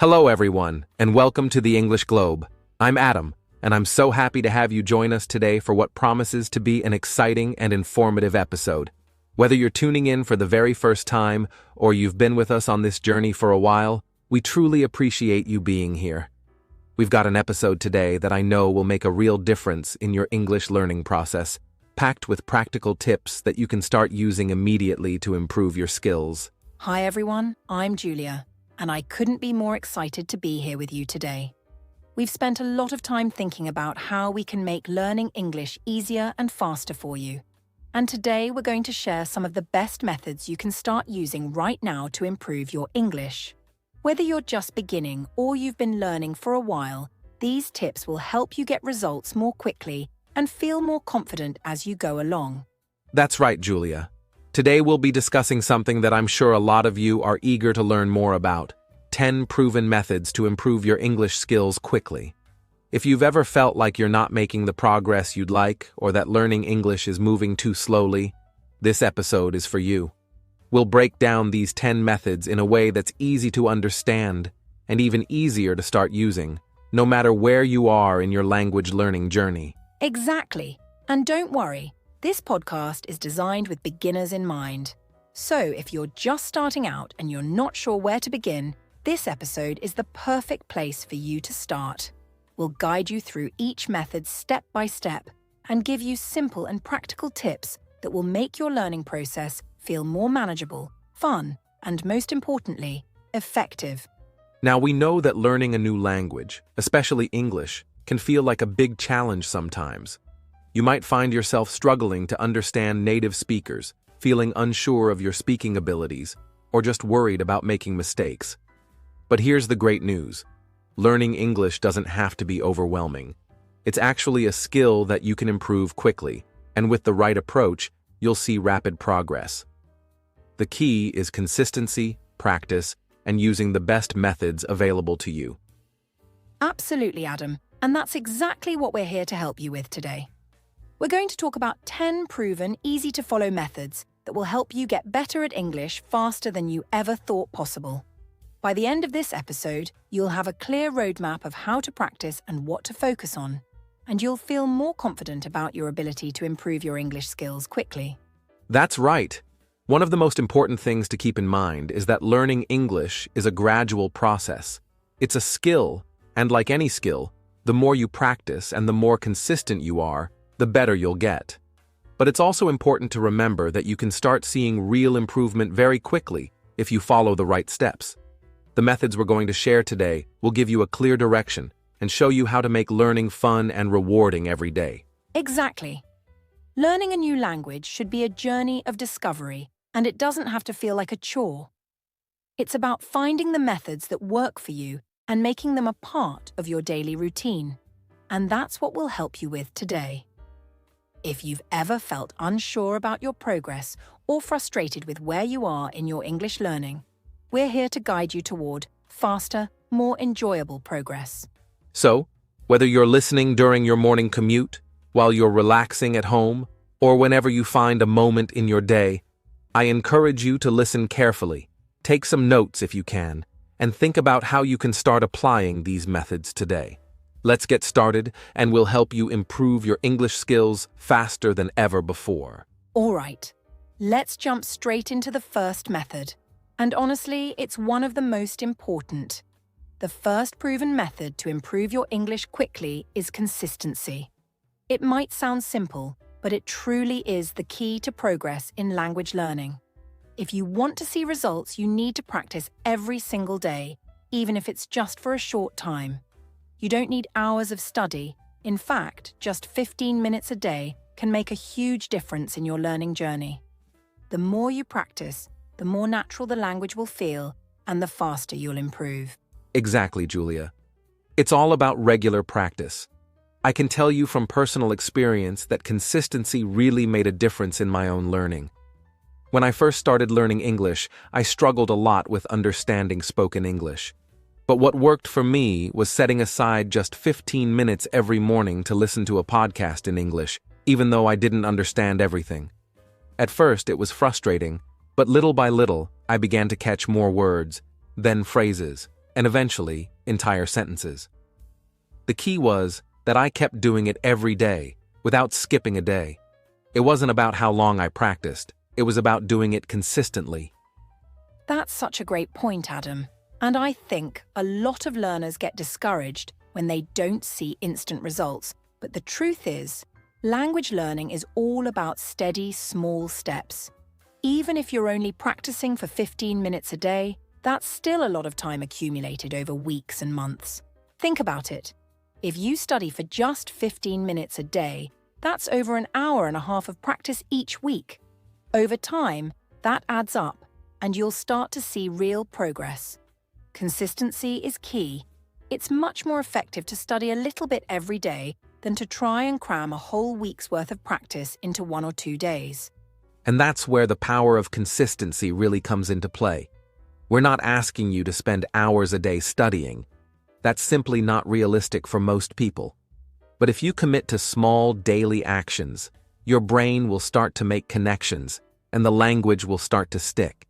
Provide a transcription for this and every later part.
Hello everyone, and welcome to the English Globe. I'm Adam, and I'm so happy to have you join us today for what promises to be an exciting and informative episode. Whether you're tuning in for the very first time, or you've been with us on this journey for a while, we truly appreciate you being here. We've got an episode today that I know will make a real difference in your English learning process, packed with practical tips that you can start using immediately to improve your skills. Hi everyone, I'm Julia, and I couldn't be more excited to be here with you today. We've spent a lot of time thinking about how we can make learning English easier and faster for you. And today we're going to share some of the best methods you can start using right now to improve your English. Whether you're just beginning or you've been learning for a while, these tips will help you get results more quickly and feel more confident as you go along. That's right, Julia. Today we'll be discussing something that I'm sure a lot of you are eager to learn more about: 10 proven methods to improve your English skills quickly. If you've ever felt like you're not making the progress you'd like, or that learning English is moving too slowly, this episode is for you. We'll break down these 10 methods in a way that's easy to understand and even easier to start using, no matter where you are in your language learning journey. Exactly. And don't worry, this podcast is designed with beginners in mind. So if you're just starting out and you're not sure where to begin, this episode is the perfect place for you to start. We'll guide you through each method step by step and give you simple and practical tips that will make your learning process feel more manageable, fun, and most importantly, effective. Now, we know that learning a new language, especially English, can feel like a big challenge sometimes. You might find yourself struggling to understand native speakers, feeling unsure of your speaking abilities, or just worried about making mistakes. But here's the great news. Learning English doesn't have to be overwhelming. It's actually a skill that you can improve quickly, and with the right approach, you'll see rapid progress. The key is consistency, practice, and using the best methods available to you. Absolutely, Adam, and that's exactly what we're here to help you with today. We're going to talk about 10 proven, easy-to-follow methods that will help you get better at English faster than you ever thought possible. By the end of this episode, you'll have a clear roadmap of how to practice and what to focus on, and you'll feel more confident about your ability to improve your English skills quickly. That's right. One of the most important things to keep in mind is that learning English is a gradual process. It's a skill, and like any skill, the more you practice and the more consistent you are, the better you'll get. But it's also important to remember that you can start seeing real improvement very quickly if you follow the right steps. The methods we're going to share today will give you a clear direction and show you how to make learning fun and rewarding every day. Exactly. Learning a new language should be a journey of discovery, and it doesn't have to feel like a chore. It's about finding the methods that work for you and making them a part of your daily routine. And that's what we'll help you with today. If you've ever felt unsure about your progress or frustrated with where you are in your English learning, we're here to guide you toward faster, more enjoyable progress. So, whether you're listening during your morning commute, while you're relaxing at home, or whenever you find a moment in your day, I encourage you to listen carefully, take some notes if you can, and think about how you can start applying these methods today. Let's get started, and we'll help you improve your English skills faster than ever before. All right, let's jump straight into the first method. And honestly, it's one of the most important. The first proven method to improve your English quickly is consistency. It might sound simple, but it truly is the key to progress in language learning. If you want to see results, you need to practice every single day, even if it's just for a short time. You don't need hours of study. In fact, just 15 minutes a day can make a huge difference in your learning journey. The more you practice, the more natural the language will feel, and the faster you'll improve. Exactly, Julia. It's all about regular practice. I can tell you from personal experience that consistency really made a difference in my own learning. When I first started learning English, I struggled a lot with understanding spoken English. But what worked for me was setting aside just 15 minutes every morning to listen to a podcast in English, even though I didn't understand everything. At first, it was frustrating, but little by little, I began to catch more words, then phrases, and eventually, entire sentences. The key was that I kept doing it every day, without skipping a day. It wasn't about how long I practiced, it was about doing it consistently. That's such a great point, Adam. And I think a lot of learners get discouraged when they don't see instant results. But the truth is, language learning is all about steady, small steps. Even if you're only practicing for 15 minutes a day, that's still a lot of time accumulated over weeks and months. Think about it. If you study for just 15 minutes a day, that's over an hour and a half of practice each week. Over time, that adds up, and you'll start to see real progress. Consistency is key. It's much more effective to study a little bit every day than to try and cram a whole week's worth of practice into 1 or 2 days. And that's where the power of consistency really comes into play. We're not asking you to spend hours a day studying. That's simply not realistic for most people. But if you commit to small daily actions, your brain will start to make connections, and the language will start to stick.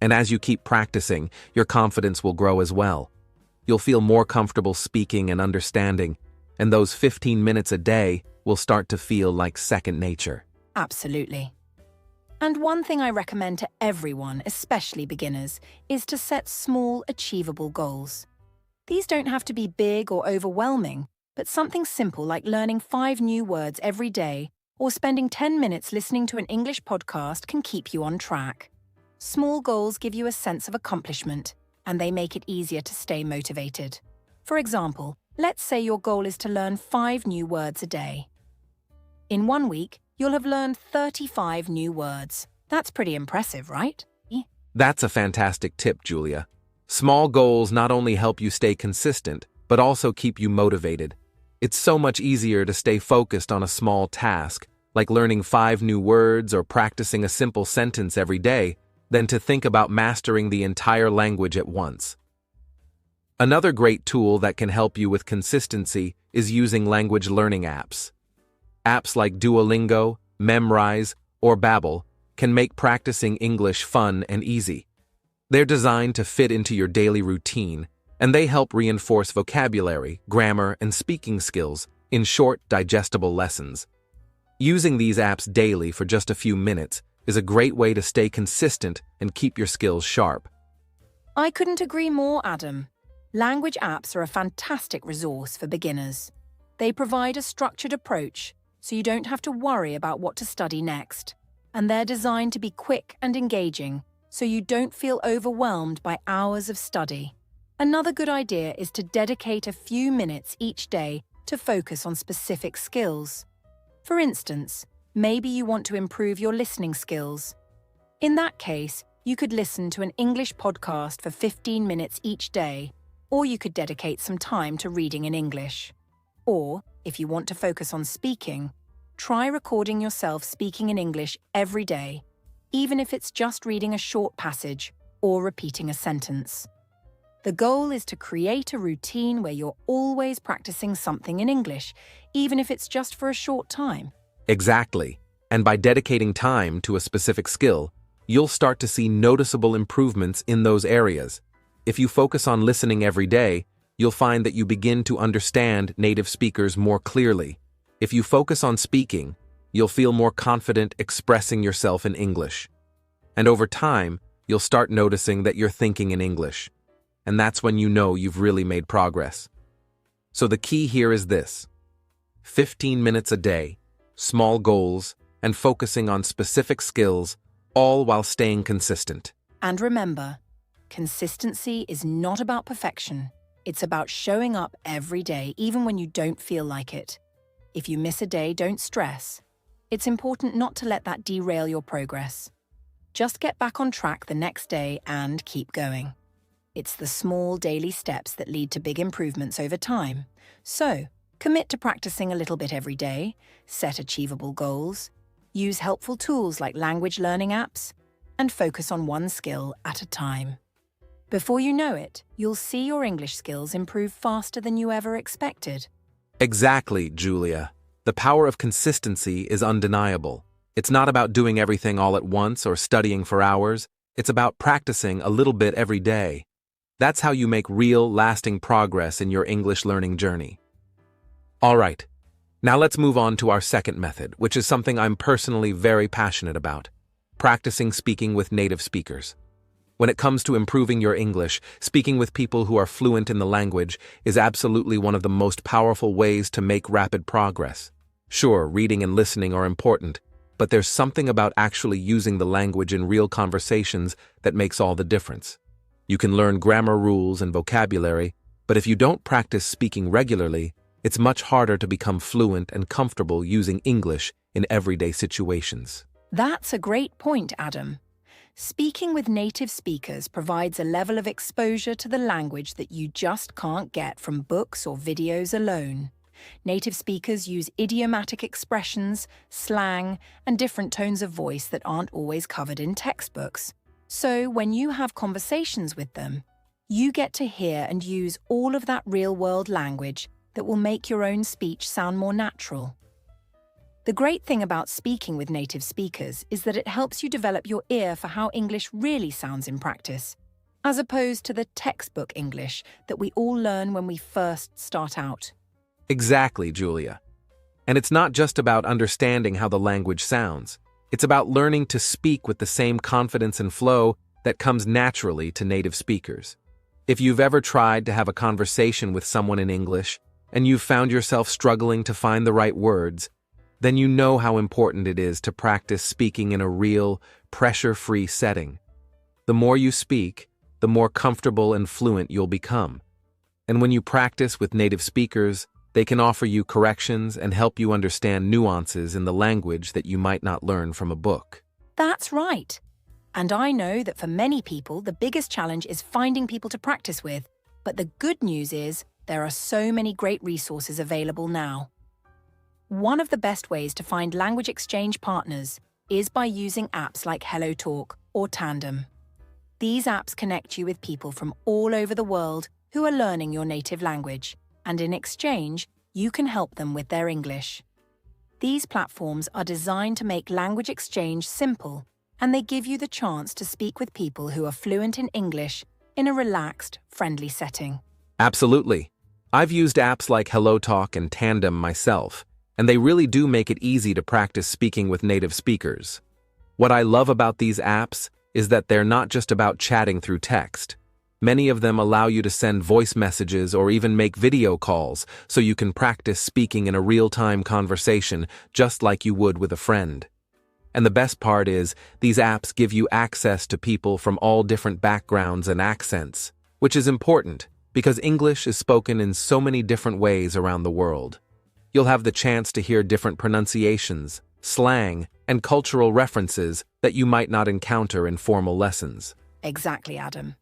And as you keep practicing, your confidence will grow as well. You'll feel more comfortable speaking and understanding, and those 15 minutes a day will start to feel like second nature. Absolutely. And one thing I recommend to everyone, especially beginners, is to set small, achievable goals. These don't have to be big or overwhelming, but something simple like learning 5 new words every day or spending 10 minutes listening to an English podcast can keep you on track. Small goals give you a sense of accomplishment, and they make it easier to stay motivated. For example, let's say your goal is to learn 5 new words a day. In 1 week, you'll have learned 35 new words. That's pretty impressive, right? That's a fantastic tip, Julia. Small goals not only help you stay consistent, but also keep you motivated. It's so much easier to stay focused on a small task, like learning 5 new words or practicing a simple sentence every day, than to think about mastering the entire language at once. Another great tool that can help you with consistency is using language learning apps. Apps like Duolingo, Memrise, or Babbel can make practicing English fun and easy. They're designed to fit into your daily routine, and they help reinforce vocabulary, grammar, and speaking skills in short, digestible lessons. Using these apps daily for just a few minutes is a great way to stay consistent and keep your skills sharp. I couldn't agree more, Adam. Language apps are a fantastic resource for beginners. They provide a structured approach, so you don't have to worry about what to study next. And they're designed to be quick and engaging, so you don't feel overwhelmed by hours of study. Another good idea is to dedicate a few minutes each day to focus on specific skills. For instance, maybe you want to improve your listening skills. In that case, you could listen to an English podcast for 15 minutes each day, or you could dedicate some time to reading in English. Or, if you want to focus on speaking, try recording yourself speaking in English every day, even if it's just reading a short passage or repeating a sentence. The goal is to create a routine where you're always practicing something in English, even if it's just for a short time. Exactly. And by dedicating time to a specific skill, you'll start to see noticeable improvements in those areas. If you focus on listening every day, you'll find that you begin to understand native speakers more clearly. If you focus on speaking, you'll feel more confident expressing yourself in English. And over time, you'll start noticing that you're thinking in English. And that's when you know you've really made progress. So the key here is this: 15 minutes a day, small goals, and focusing on specific skills, all while staying consistent. And remember, consistency is not about perfection. It's about showing up every day, even when you don't feel like it. If you miss a day, don't stress. It's important not to let that derail your progress. Just get back on track the next day and keep going. It's the small daily steps that lead to big improvements over time. So, commit to practicing a little bit every day, set achievable goals, use helpful tools like language learning apps, and focus on one skill at a time. Before you know it, you'll see your English skills improve faster than you ever expected. Exactly, Julia. The power of consistency is undeniable. It's not about doing everything all at once or studying for hours. It's about practicing a little bit every day. That's how you make real, lasting progress in your English learning journey. All right, now let's move on to our second method, which is something I'm personally very passionate about: practicing speaking with native speakers. When it comes to improving your English, speaking with people who are fluent in the language is absolutely one of the most powerful ways to make rapid progress. Sure, reading and listening are important, but there's something about actually using the language in real conversations that makes all the difference. You can learn grammar rules and vocabulary, but if you don't practice speaking regularly, it's much harder to become fluent and comfortable using English in everyday situations. That's a great point, Adam. Speaking with native speakers provides a level of exposure to the language that you just can't get from books or videos alone. Native speakers use idiomatic expressions, slang, and different tones of voice that aren't always covered in textbooks. So when you have conversations with them, you get to hear and use all of that real-world language that will make your own speech sound more natural. The great thing about speaking with native speakers is that it helps you develop your ear for how English really sounds in practice, as opposed to the textbook English that we all learn when we first start out. Exactly, Julia. And it's not just about understanding how the language sounds. It's about learning to speak with the same confidence and flow that comes naturally to native speakers. If you've ever tried to have a conversation with someone in English and you've found yourself struggling to find the right words, then you know how important it is to practice speaking in a real, pressure-free setting. The more you speak, the more comfortable and fluent you'll become. And when you practice with native speakers, they can offer you corrections and help you understand nuances in the language that you might not learn from a book. That's right. And I know that for many people, the biggest challenge is finding people to practice with. But the good news is there are so many great resources available now. One of the best ways to find language exchange partners is by using apps like HelloTalk or Tandem. These apps connect you with people from all over the world who are learning your native language, and in exchange, you can help them with their English. These platforms are designed to make language exchange simple, and they give you the chance to speak with people who are fluent in English in a relaxed, friendly setting. Absolutely. I've used apps like HelloTalk and Tandem myself, and they really do make it easy to practice speaking with native speakers. What I love about these apps is that they're not just about chatting through text. Many of them allow you to send voice messages or even make video calls so you can practice speaking in a real-time conversation just like you would with a friend. And the best part is, these apps give you access to people from all different backgrounds and accents, which is important because English is spoken in so many different ways around the world. You'll have the chance to hear different pronunciations, slang, and cultural references that you might not encounter in formal lessons. Exactly, Adam.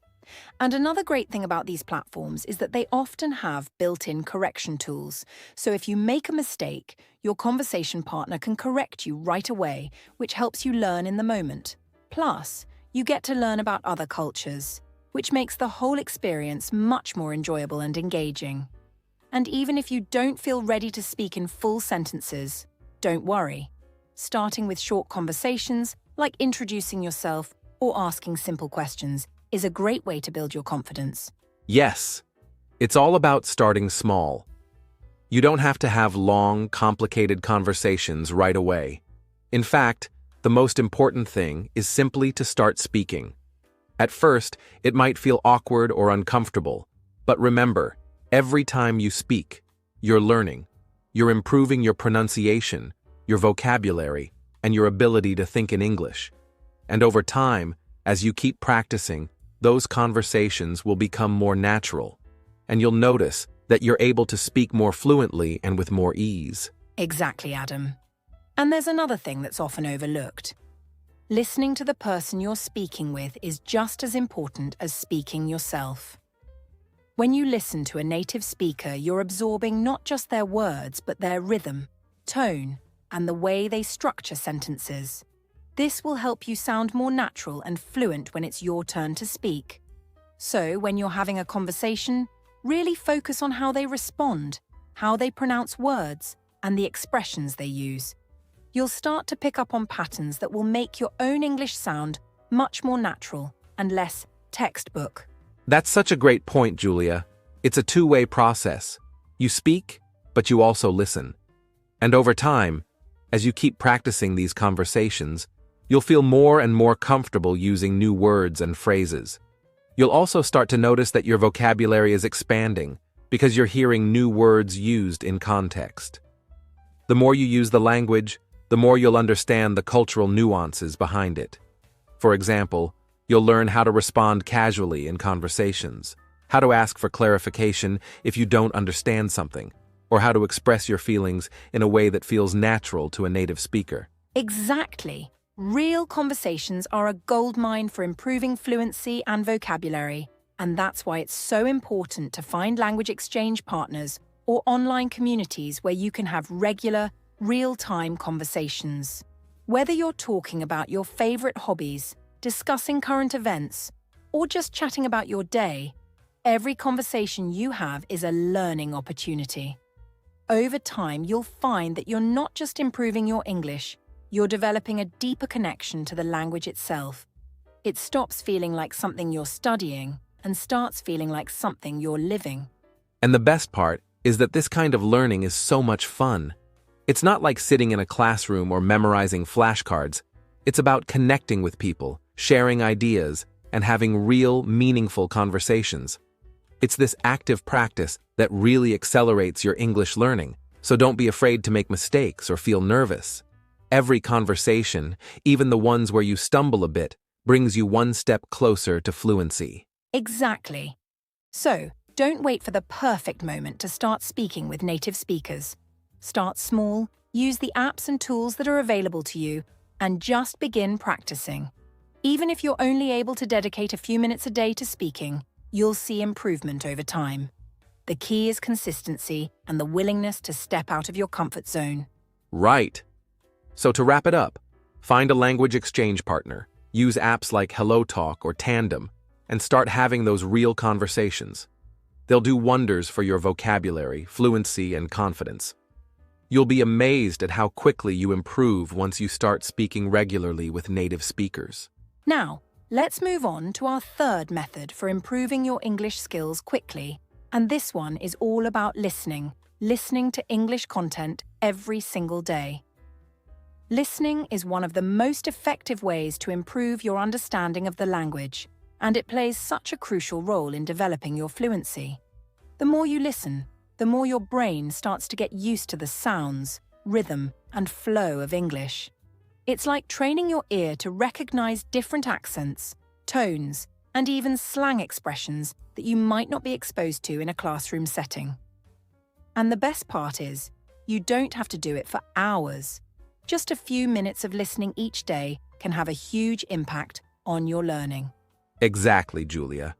And another great thing about these platforms is that they often have built-in correction tools. So if you make a mistake, your conversation partner can correct you right away, which helps you learn in the moment. Plus, you get to learn about other cultures, which makes the whole experience much more enjoyable and engaging. And even if you don't feel ready to speak in full sentences, don't worry. Starting with short conversations, like introducing yourself or asking simple questions, is a great way to build your confidence. Yes, it's all about starting small. You don't have to have long, complicated conversations right away. In fact, the most important thing is simply to start speaking. At first, it might feel awkward or uncomfortable, but remember, every time you speak, you're learning. You're improving your pronunciation, your vocabulary, and your ability to think in English. And over time, as you keep practicing, those conversations will become more natural, and you'll notice that you're able to speak more fluently and with more ease. Exactly, Adam. And there's another thing that's often overlooked. Listening to the person you're speaking with is just as important as speaking yourself. When you listen to a native speaker, you're absorbing not just their words, but their rhythm, tone, and the way they structure sentences. This will help you sound more natural and fluent when it's your turn to speak. So, when you're having a conversation, really focus on how they respond, how they pronounce words, and the expressions they use. You'll start to pick up on patterns that will make your own English sound much more natural and less textbook. That's such a great point, Julia. It's a two-way process. You speak, but you also listen. And over time, as you keep practicing these conversations, you'll feel more and more comfortable using new words and phrases. You'll also start to notice that your vocabulary is expanding because you're hearing new words used in context. The more you use the language, the more you'll understand the cultural nuances behind it. For example, you'll learn how to respond casually in conversations, how to ask for clarification if you don't understand something, or how to express your feelings in a way that feels natural to a native speaker. Exactly. Real conversations are a goldmine for improving fluency and vocabulary, and that's why it's so important to find language exchange partners or online communities where you can have regular, real-time conversations. Whether you're talking about your favorite hobbies, discussing current events, or just chatting about your day, every conversation you have is a learning opportunity. Over time, you'll find that you're not just improving your English, you're developing a deeper connection to the language itself. It stops feeling like something you're studying and starts feeling like something you're living. And the best part is that this kind of learning is so much fun. It's not like sitting in a classroom or memorizing flashcards. It's about connecting with people, sharing ideas, and having real, meaningful conversations. It's this active practice that really accelerates your English learning, so don't be afraid to make mistakes or feel nervous. Every conversation, even the ones where you stumble a bit, brings you one step closer to fluency. Exactly. So, don't wait for the perfect moment to start speaking with native speakers. Start small, use the apps and tools that are available to you, and just begin practicing. Even if you're only able to dedicate a few minutes a day to speaking, you'll see improvement over time. The key is consistency and the willingness to step out of your comfort zone. Right. So to wrap it up, find a language exchange partner, use apps like HelloTalk or Tandem, and start having those real conversations. They'll do wonders for your vocabulary, fluency, and confidence. You'll be amazed at how quickly you improve once you start speaking regularly with native speakers. Now, let's move on to our third method for improving your English skills quickly. And this one is all about listening to English content every single day. Listening is one of the most effective ways to improve your understanding of the language, and it plays such a crucial role in developing your fluency. The more you listen, the more your brain starts to get used to the sounds, rhythm, and flow of English. It's like training your ear to recognize different accents, tones, and even slang expressions that you might not be exposed to in a classroom setting. And the best part is, you don't have to do it for hours. Just a few minutes of listening each day can have a huge impact on your learning. Exactly, Julia.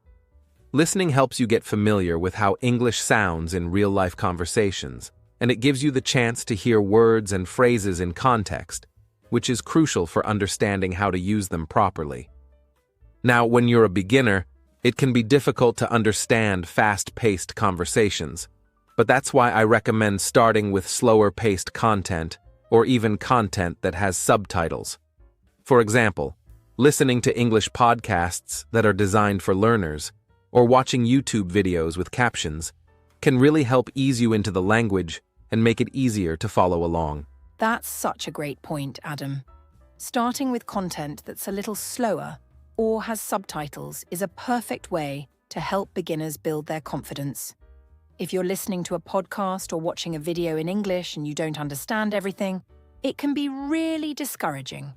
Listening helps you get familiar with how English sounds in real-life conversations, and it gives you the chance to hear words and phrases in context, which is crucial for understanding how to use them properly. Now, when you're a beginner, it can be difficult to understand fast-paced conversations, but that's why I recommend starting with slower-paced content or even content that has subtitles. For example, listening to English podcasts that are designed for learners or watching YouTube videos with captions can really help ease you into the language and make it easier to follow along. That's such a great point, Adam. Starting with content that's a little slower or has subtitles is a perfect way to help beginners build their confidence. If you're listening to a podcast or watching a video in English and you don't understand everything, it can be really discouraging.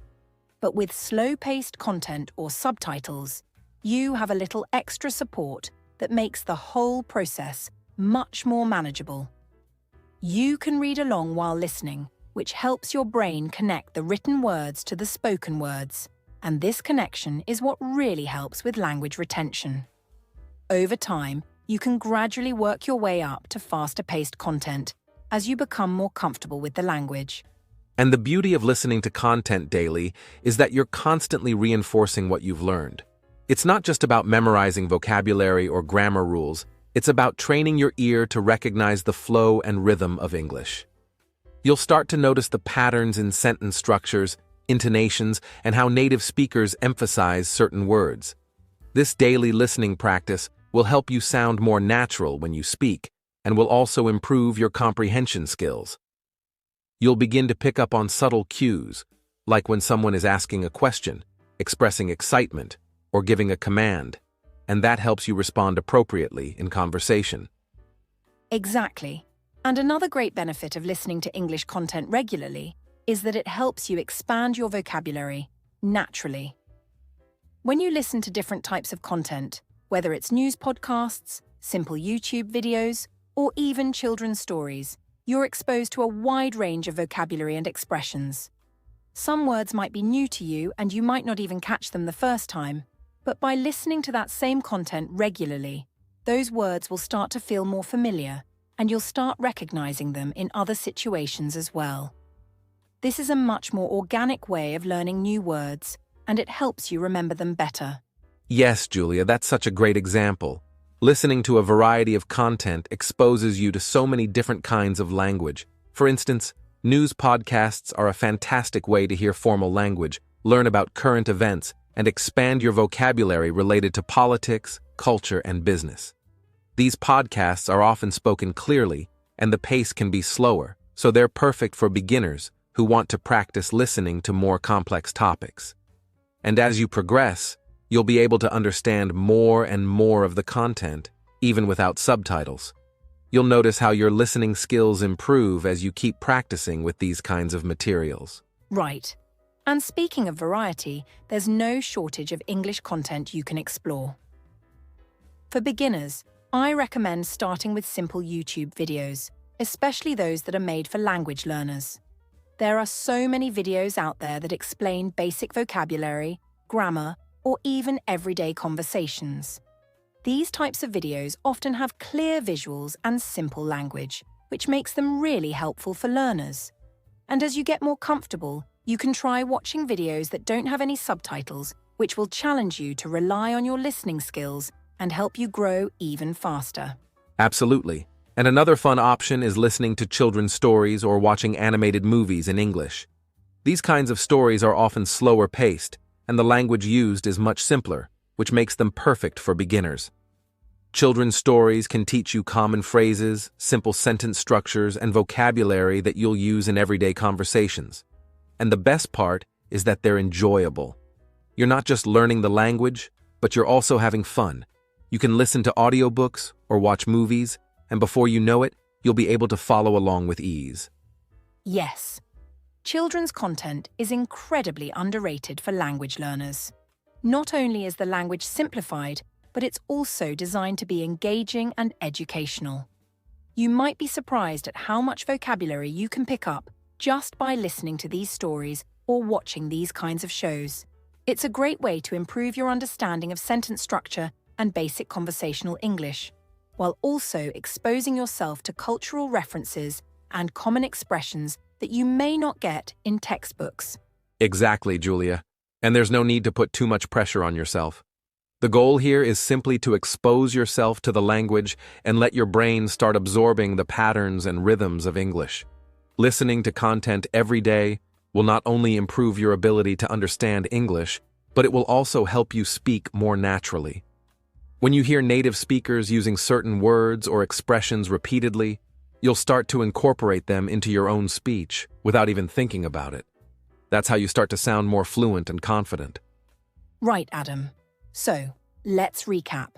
But with slow-paced content or subtitles, you have a little extra support that makes the whole process much more manageable. You can read along while listening, which helps your brain connect the written words to the spoken words, and this connection is what really helps with language retention. Over time, you can gradually work your way up to faster-paced content as you become more comfortable with the language. And the beauty of listening to content daily is that you're constantly reinforcing what you've learned. It's not just about memorizing vocabulary or grammar rules, it's about training your ear to recognize the flow and rhythm of English. You'll start to notice the patterns in sentence structures, intonations, and how native speakers emphasize certain words. This daily listening practice will help you sound more natural when you speak and will also improve your comprehension skills. You'll begin to pick up on subtle cues, like when someone is asking a question, expressing excitement, or giving a command, and that helps you respond appropriately in conversation. Exactly. And another great benefit of listening to English content regularly is that it helps you expand your vocabulary naturally. When you listen to different types of content, whether it's news podcasts, simple YouTube videos, or even children's stories, you're exposed to a wide range of vocabulary and expressions. Some words might be new to you and you might not even catch them the first time, but by listening to that same content regularly, those words will start to feel more familiar and you'll start recognizing them in other situations as well. This is a much more organic way of learning new words, and it helps you remember them better. Yes, Julia, that's such a great example. Listening to a variety of content exposes you to so many different kinds of language. For instance, news podcasts are a fantastic way to hear formal language, learn about current events, and expand your vocabulary related to politics, culture, and business. These podcasts are often spoken clearly, and the pace can be slower, so they're perfect for beginners who want to practice listening to more complex topics. And as you progress, you'll be able to understand more and more of the content, even without subtitles. You'll notice how your listening skills improve as you keep practicing with these kinds of materials. Right. And speaking of variety, there's no shortage of English content you can explore. For beginners, I recommend starting with simple YouTube videos, especially those that are made for language learners. There are so many videos out there that explain basic vocabulary, grammar, or even everyday conversations. These types of videos often have clear visuals and simple language, which makes them really helpful for learners. And as you get more comfortable, you can try watching videos that don't have any subtitles, which will challenge you to rely on your listening skills and help you grow even faster. Absolutely. And another fun option is listening to children's stories or watching animated movies in English. These kinds of stories are often slower paced, and the language used is much simpler, which makes them perfect for beginners. Children's stories can teach you common phrases, simple sentence structures, and vocabulary that you'll use in everyday conversations. And the best part is that they're enjoyable. You're not just learning the language, but you're also having fun. You can listen to audiobooks or watch movies, and before you know it, you'll be able to follow along with ease. Yes. Children's content is incredibly underrated for language learners. Not only is the language simplified, but it's also designed to be engaging and educational. You might be surprised at how much vocabulary you can pick up just by listening to these stories or watching these kinds of shows. It's a great way to improve your understanding of sentence structure and basic conversational English, while also exposing yourself to cultural references and common expressions that you may not get in textbooks. Exactly, Julia. And there's no need to put too much pressure on yourself. The goal here is simply to expose yourself to the language and let your brain start absorbing the patterns and rhythms of English. Listening to content every day will not only improve your ability to understand English, but it will also help you speak more naturally. When you hear native speakers using certain words or expressions repeatedly, you'll start to incorporate them into your own speech without even thinking about it. That's how you start to sound more fluent and confident. Right, Adam. So, let's recap.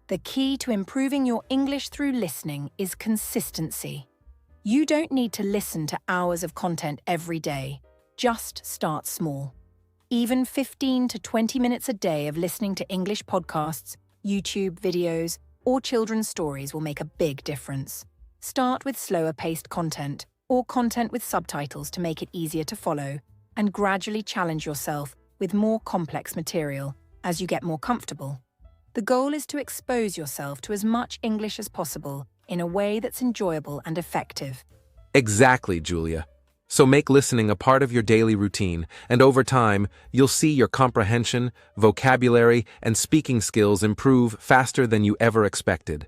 The key to improving your English through listening is consistency. You don't need to listen to hours of content every day. Just start small. Even 15 to 20 minutes a day of listening to English podcasts, YouTube videos, or children's stories will make a big difference. Start with slower-paced content or content with subtitles to make it easier to follow, and gradually challenge yourself with more complex material as you get more comfortable. The goal is to expose yourself to as much English as possible in a way that's enjoyable and effective. Exactly, Julia. So make listening a part of your daily routine, and over time, you'll see your comprehension, vocabulary, and speaking skills improve faster than you ever expected.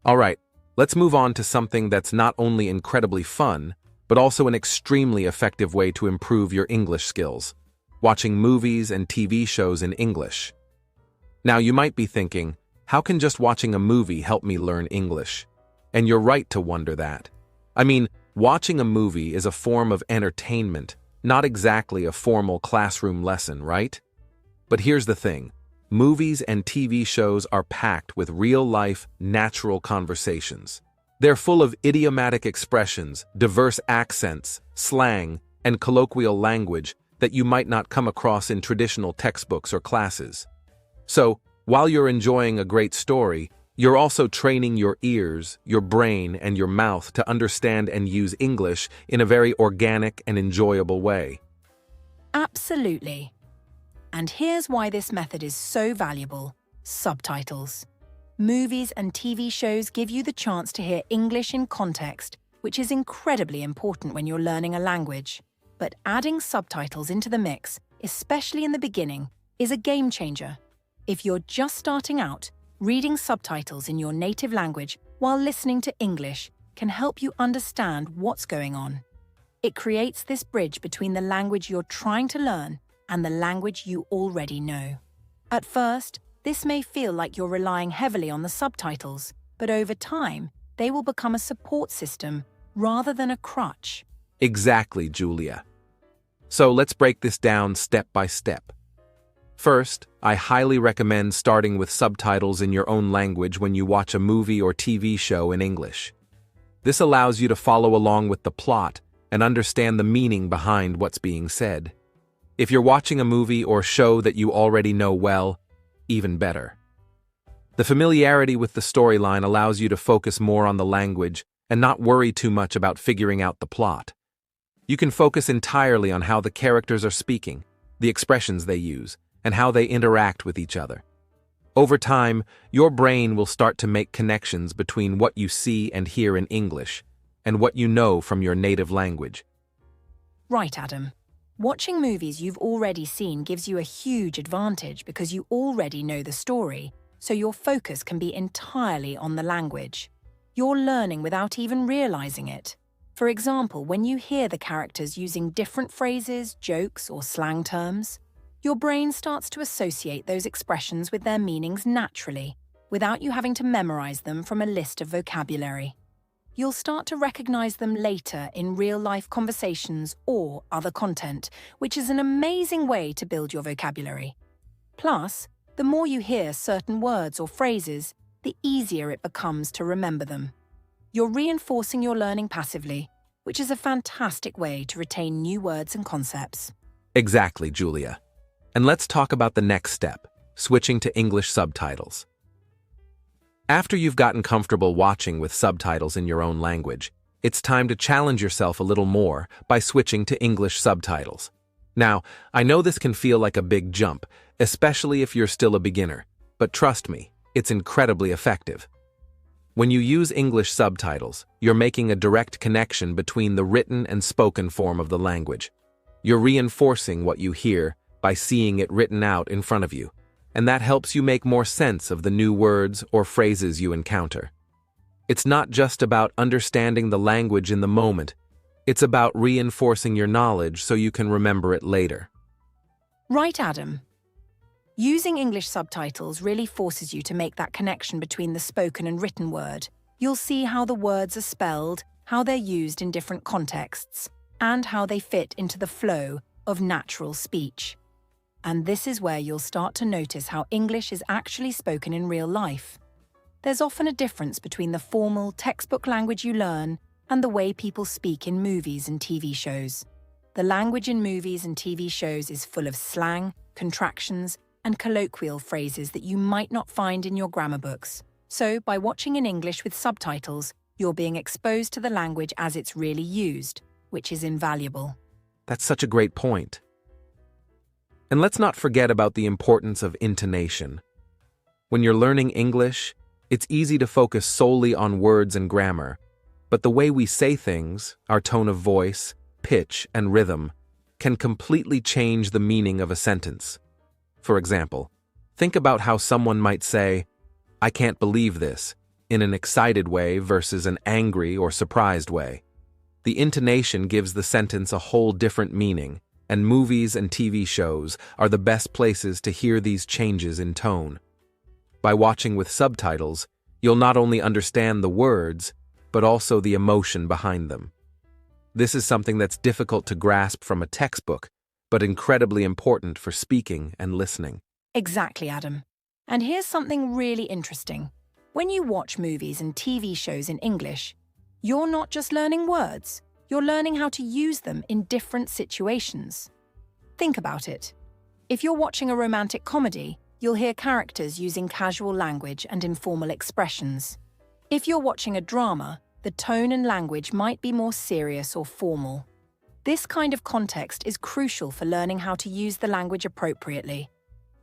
All right, let's move on to something that's not only incredibly fun, but also an extremely effective way to improve your English skills: watching movies and TV shows in English. Now, you might be thinking, how can just watching a movie help me learn English? And you're right to wonder that. I mean, watching a movie is a form of entertainment, not exactly a formal classroom lesson, right? But here's the thing. Movies and TV shows are packed with real-life, natural conversations. They're full of idiomatic expressions, diverse accents, slang, and colloquial language that you might not come across in traditional textbooks or classes. So, while you're enjoying a great story, you're also training your ears, your brain, and your mouth to understand and use English in a very organic and enjoyable way. Absolutely. And here's why this method is so valuable: subtitles. Movies and TV shows give you the chance to hear English in context, which is incredibly important when you're learning a language. But adding subtitles into the mix, especially in the beginning, is a game changer. If you're just starting out, reading subtitles in your native language while listening to English can help you understand what's going on. It creates this bridge between the language you're trying to learn and the language you already know. At first, this may feel like you're relying heavily on the subtitles, but over time, they will become a support system rather than a crutch. Exactly, Julia. So let's break this down step by step. First, I highly recommend starting with subtitles in your own language when you watch a movie or TV show in English. This allows you to follow along with the plot and understand the meaning behind what's being said. If you're watching a movie or show that you already know well, even better. The familiarity with the storyline allows you to focus more on the language and not worry too much about figuring out the plot. You can focus entirely on how the characters are speaking, the expressions they use, and how they interact with each other. Over time, your brain will start to make connections between what you see and hear in English and what you know from your native language. Right, Adam. Watching movies you've already seen gives you a huge advantage because you already know the story, so your focus can be entirely on the language. You're learning without even realizing it. For example, when you hear the characters using different phrases, jokes, or slang terms, your brain starts to associate those expressions with their meanings naturally, without you having to memorize them from a list of vocabulary. You'll start to recognize them later in real-life conversations or other content, which is an amazing way to build your vocabulary. Plus, the more you hear certain words or phrases, the easier it becomes to remember them. You're reinforcing your learning passively, which is a fantastic way to retain new words and concepts. Exactly, Julia. And let's talk about the next step, switching to English subtitles. After you've gotten comfortable watching with subtitles in your own language, it's time to challenge yourself a little more by switching to English subtitles. Now, I know this can feel like a big jump, especially if you're still a beginner, but trust me, it's incredibly effective. When you use English subtitles, you're making a direct connection between the written and spoken form of the language. You're reinforcing what you hear by seeing it written out in front of you, and that helps you make more sense of the new words or phrases you encounter. It's not just about understanding the language in the moment, it's about reinforcing your knowledge so you can remember it later. Right, Adam. Using English subtitles really forces you to make that connection between the spoken and written word. You'll see how the words are spelled, how they're used in different contexts, and how they fit into the flow of natural speech. And this is where you'll start to notice how English is actually spoken in real life. There's often a difference between the formal, textbook language you learn and the way people speak in movies and TV shows. The language in movies and TV shows is full of slang, contractions, and colloquial phrases that you might not find in your grammar books. So, by watching in English with subtitles, you're being exposed to the language as it's really used, which is invaluable. That's such a great point. And let's not forget about the importance of intonation. When you're learning English, it's easy to focus solely on words and grammar, but the way we say things, our tone of voice, pitch, and rhythm, can completely change the meaning of a sentence. For example, think about how someone might say, "I can't believe this," in an excited way versus an angry or surprised way. The intonation gives the sentence a whole different meaning, and movies and TV shows are the best places to hear these changes in tone. By watching with subtitles, you'll not only understand the words, but also the emotion behind them. This is something that's difficult to grasp from a textbook, but incredibly important for speaking and listening. Exactly, Adam. And here's something really interesting. When you watch movies and TV shows in English, you're not just learning words, you're learning how to use them in different situations. Think about it. If you're watching a romantic comedy, you'll hear characters using casual language and informal expressions. If you're watching a drama, the tone and language might be more serious or formal. This kind of context is crucial for learning how to use the language appropriately.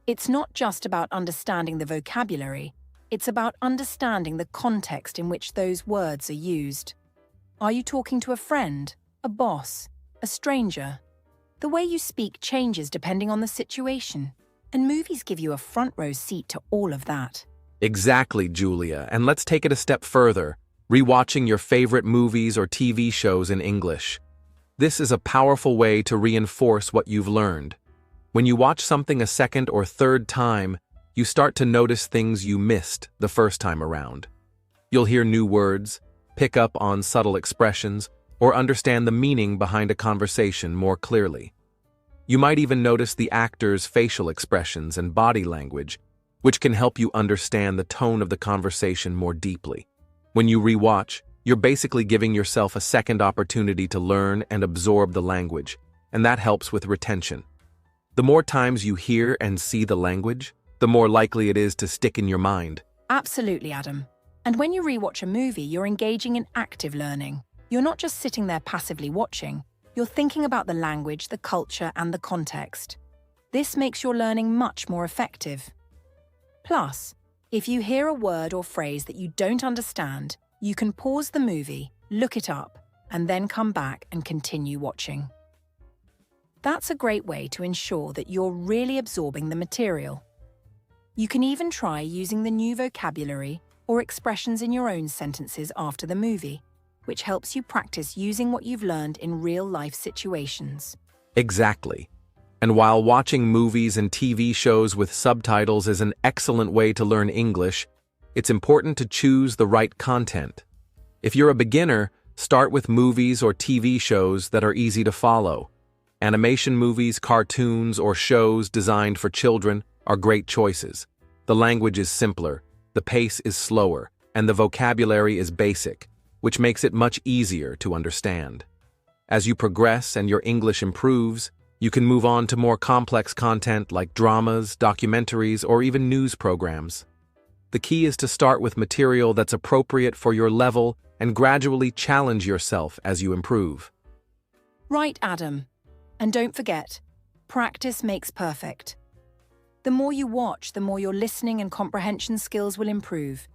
It's not just about understanding the vocabulary, it's about understanding the context in which those words are used. Are you talking to a friend, a boss, a stranger? The way you speak changes depending on the situation, and movies give you a front-row seat to all of that. Exactly, Julia, and let's take it a step further, rewatching your favorite movies or TV shows in English. This is a powerful way to reinforce what you've learned. When you watch something a second or third time, you start to notice things you missed the first time around. You'll hear new words, pick up on subtle expressions, or understand the meaning behind a conversation more clearly. You might even notice the actor's facial expressions and body language, which can help you understand the tone of the conversation more deeply. When you rewatch, you're basically giving yourself a second opportunity to learn and absorb the language, and that helps with retention. The more times you hear and see the language, the more likely it is to stick in your mind. Absolutely, Adam. And when you rewatch a movie, you're engaging in active learning. You're not just sitting there passively watching, you're thinking about the language, the culture, and the context. This makes your learning much more effective. Plus, if you hear a word or phrase that you don't understand, you can pause the movie, look it up, and then come back and continue watching. That's a great way to ensure that you're really absorbing the material. You can even try using the new vocabulary or expressions in your own sentences after the movie, which helps you practice using what you've learned in real-life situations. Exactly. And while watching movies and TV shows with subtitles is an excellent way to learn English, it's important to choose the right content. If you're a beginner, start with movies or TV shows that are easy to follow. Animation movies, cartoons, or shows designed for children are great choices. The language is simpler, the pace is slower, and the vocabulary is basic, which makes it much easier to understand. As you progress and your English improves, you can move on to more complex content like dramas, documentaries, or even news programs. The key is to start with material that's appropriate for your level and gradually challenge yourself as you improve. Right, Adam. And don't forget, practice makes perfect. The more you watch, the more your listening and comprehension skills will improve.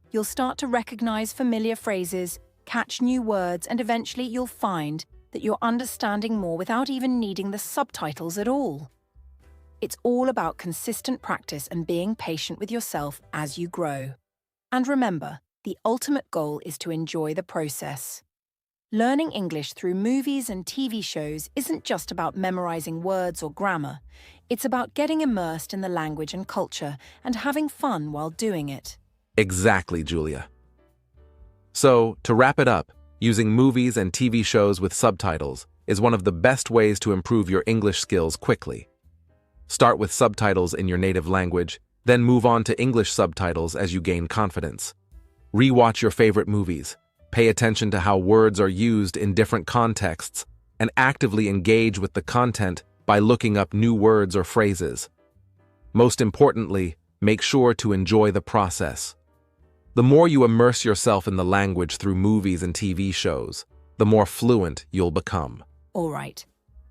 You'll start to recognize familiar phrases, catch new words, and eventually you'll find that you're understanding more without even needing the subtitles at all. It's all about consistent practice and being patient with yourself as you grow. And remember, the ultimate goal is to enjoy the process. Learning English through movies and TV shows isn't just about memorizing words or grammar. It's about getting immersed in the language and culture and having fun while doing it. Exactly, Julia. So, to wrap it up, using movies and TV shows with subtitles is one of the best ways to improve your English skills quickly. Start with subtitles in your native language, then move on to English subtitles as you gain confidence. Rewatch your favorite movies. Pay attention to how words are used in different contexts, and actively engage with the content by looking up new words or phrases. Most importantly, make sure to enjoy the process. The more you immerse yourself in the language through movies and TV shows, the more fluent you'll become. All right,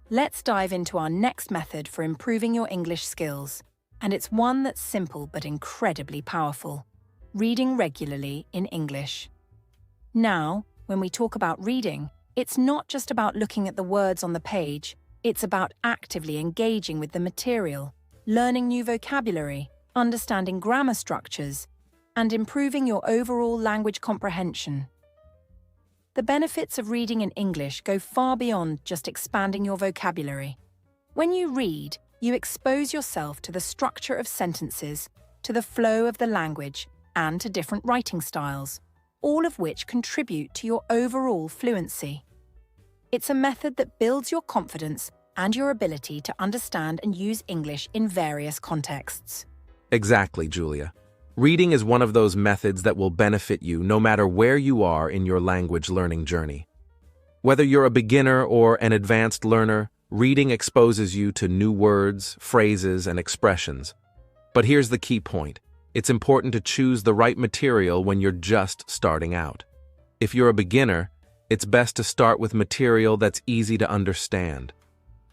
let's dive into our next method for improving your English skills. And it's one that's simple but incredibly powerful: reading regularly in English. Now, when we talk about reading, it's not just about looking at the words on the page, it's about actively engaging with the material, learning new vocabulary, understanding grammar structures, and improving your overall language comprehension. The benefits of reading in English go far beyond just expanding your vocabulary. When you read, you expose yourself to the structure of sentences, to the flow of the language, and to different writing styles, all of which contribute to your overall fluency. It's a method that builds your confidence and your ability to understand and use English in various contexts. Exactly, Julia. Reading is one of those methods that will benefit you no matter where you are in your language learning journey. Whether you're a beginner or an advanced learner, reading exposes you to new words, phrases, and expressions. But here's the key point. It's important to choose the right material when you're just starting out. If you're a beginner, it's best to start with material that's easy to understand.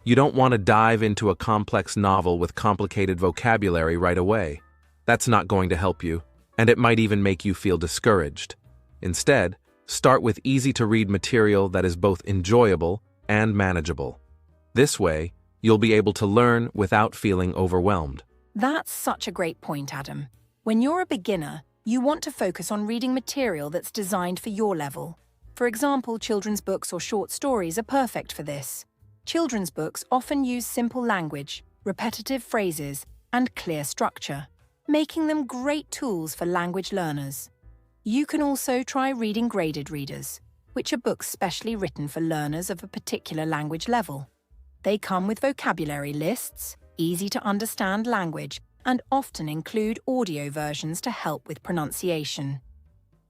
You don't want to dive into a complex novel with complicated vocabulary right away. That's not going to help you, and it might even make you feel discouraged. Instead, start with easy-to-read material that is both enjoyable and manageable. This way, you'll be able to learn without feeling overwhelmed. That's such a great point, Adam. When you're a beginner, you want to focus on reading material that's designed for your level. For example, children's books or short stories are perfect for this. Children's books often use simple language, repetitive phrases, and clear structure, making them great tools for language learners. You can also try reading graded readers, which are books specially written for learners of a particular language level. They come with vocabulary lists, easy-to-understand language, and often include audio versions to help with pronunciation.